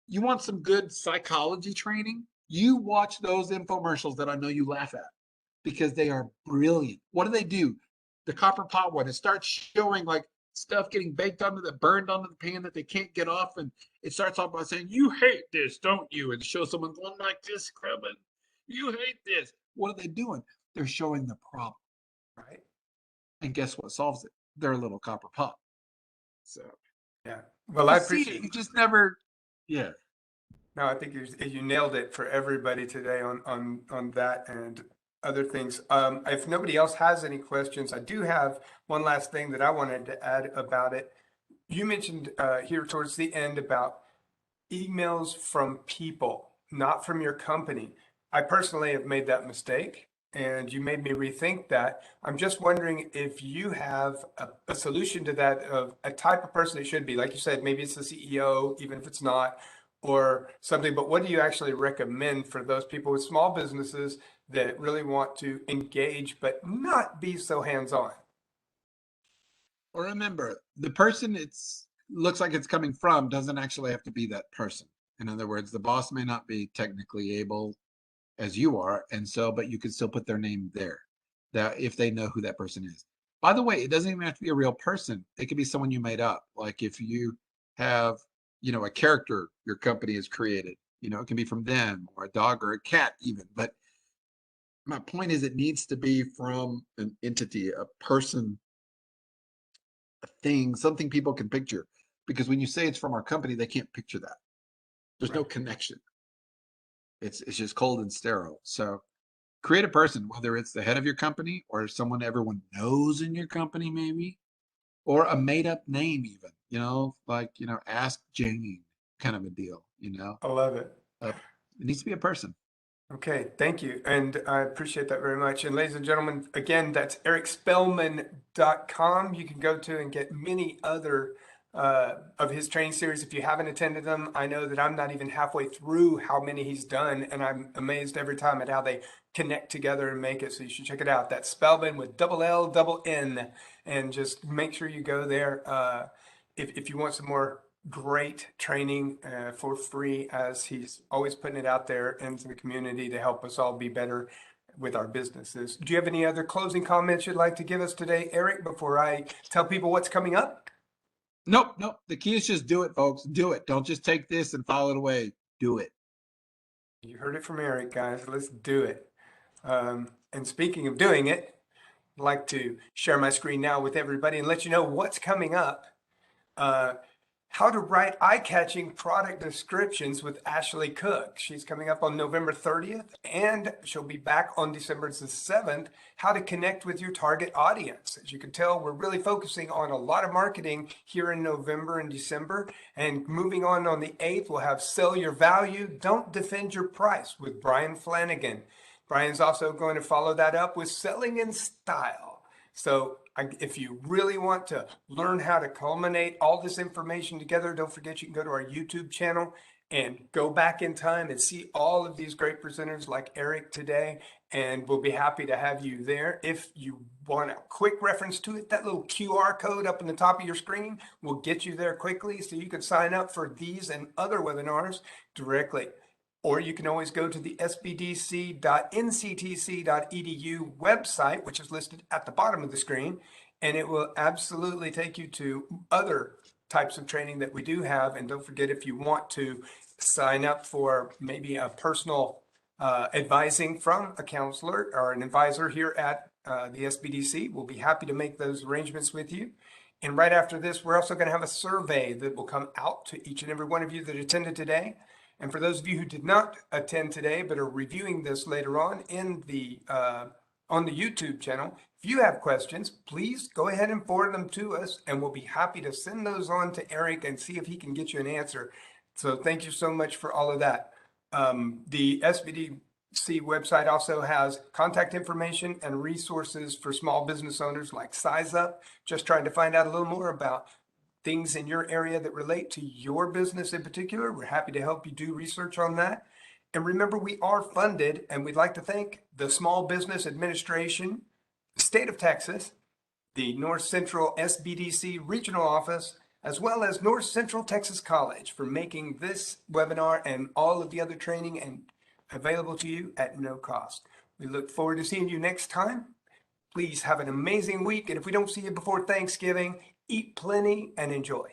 You want some good psychology training? You watch those infomercials that I know you laugh at because they are brilliant. What do? The copper pot one, it starts showing like stuff getting baked onto the burned onto the pan that they can't get off. And it starts off by saying, "You hate this, don't you?" And show someone going like this, scrubbing. You hate this. What are they doing? They're showing the problem. Right. And guess what solves it? Their little copper pot. So Yeah. Well, I you see it, appreciate you just never, yeah. No, I think you nailed it for everybody today on that and other things. If nobody else has any questions, I do have one last thing that I wanted to add about it. You mentioned here towards the end about emails from people, not from your company. I personally have made that mistake, and you made me rethink that. I'm just wondering if you have a solution to that of a type of person it should be. Like you said, maybe it's the CEO, even if it's not, or something. But what do you actually recommend for those people with small businesses that really want to engage but not be so hands-on? Or remember, the person it's looks like it's coming from doesn't actually have to be that person. In other words, the boss may not be technically able as you are, and so, but you can still put their name there. That if they know who that person is. By the way, it doesn't even have to be a real person. It could be someone you made up. Like if you have, you know, a character your company has created, you know, it can be from them or a dog or a cat even. But my point is it needs to be from an entity, a person, a thing, something people can picture. Because when you say it's from our company, they can't picture that. There's no Right. connection. It's just cold and sterile. So create a person, whether it's the head of your company or someone everyone knows in your company, maybe, or a made up name, even, you know, like, you know, Ask Jane kind of a deal, you know. I love it. It needs to be a person. Okay, thank you. And I appreciate that very much. And ladies and gentlemen, again, that's ericspellman.com. You can go to and get many other of his training series. If you haven't attended them, I know that I'm not even halfway through how many he's done. And I'm amazed every time at how they connect together and make it. So you should check it out. That's Spellman with double L, double N. And just make sure you go there if you want some more great training for free, as he's always putting it out there into the community to help us all be better with our businesses. Do you have any other closing comments you'd like to give us today, Eric, before I tell people what's coming up? Nope, nope. The key is just do it, folks. Do it. Don't just take this and file it away. Do it. You heard it from Eric, guys. Let's do it. And speaking of doing it, I'd like to share my screen now with everybody and let you know what's coming up. How to write eye-catching product descriptions with Ashley Cook. She's coming up on November 30th, and she'll be back on December the 7th. How to connect with your target audience. As you can tell, we're really focusing on a lot of marketing here in November and December. And moving on the 8th, we'll have Sell Your Value, Don't Defend Your Price with Brian Flanagan. Brian's also going to follow that up with Selling in Style. So if you really want to learn how to culminate all this information together, don't forget you can go to our YouTube channel and go back in time and see all of these great presenters like Eric today. And we'll be happy to have you there. If you want a quick reference to it, that little QR code up in the top of your screen will get you there quickly so you can sign up for these and other webinars directly. or you can always go to the sbdc.nctc.edu website, which is listed at the bottom of the screen, and it will absolutely take you to other types of training that we do have. And don't forget, if you want to sign up for maybe a personal advising from a counselor or an advisor here at the SBDC, we'll be happy to make those arrangements with you. And right after this, we're also going to have a survey that will come out to each and every one of you that attended today. And for those of you who did not attend today but are reviewing this later on in the on the YouTube channel, if you have questions, please go ahead and forward them to us, and we'll be happy to send those on to Eric and see if he can get you an answer. So thank you so much for all of that. The SBDC website also has contact information and resources for small business owners like Size Up, just trying to find out a little more about things in your area that relate to your business in particular. We're happy to help you do research on that. And remember, we are funded, and we'd like to thank the Small Business Administration, the state of Texas, the North Central SBDC regional office, as well as North Central Texas College for making this webinar and all of the other training and available to you at no cost. We look forward to seeing you next time. Please have an amazing week. And if we don't see you before Thanksgiving, eat plenty and enjoy.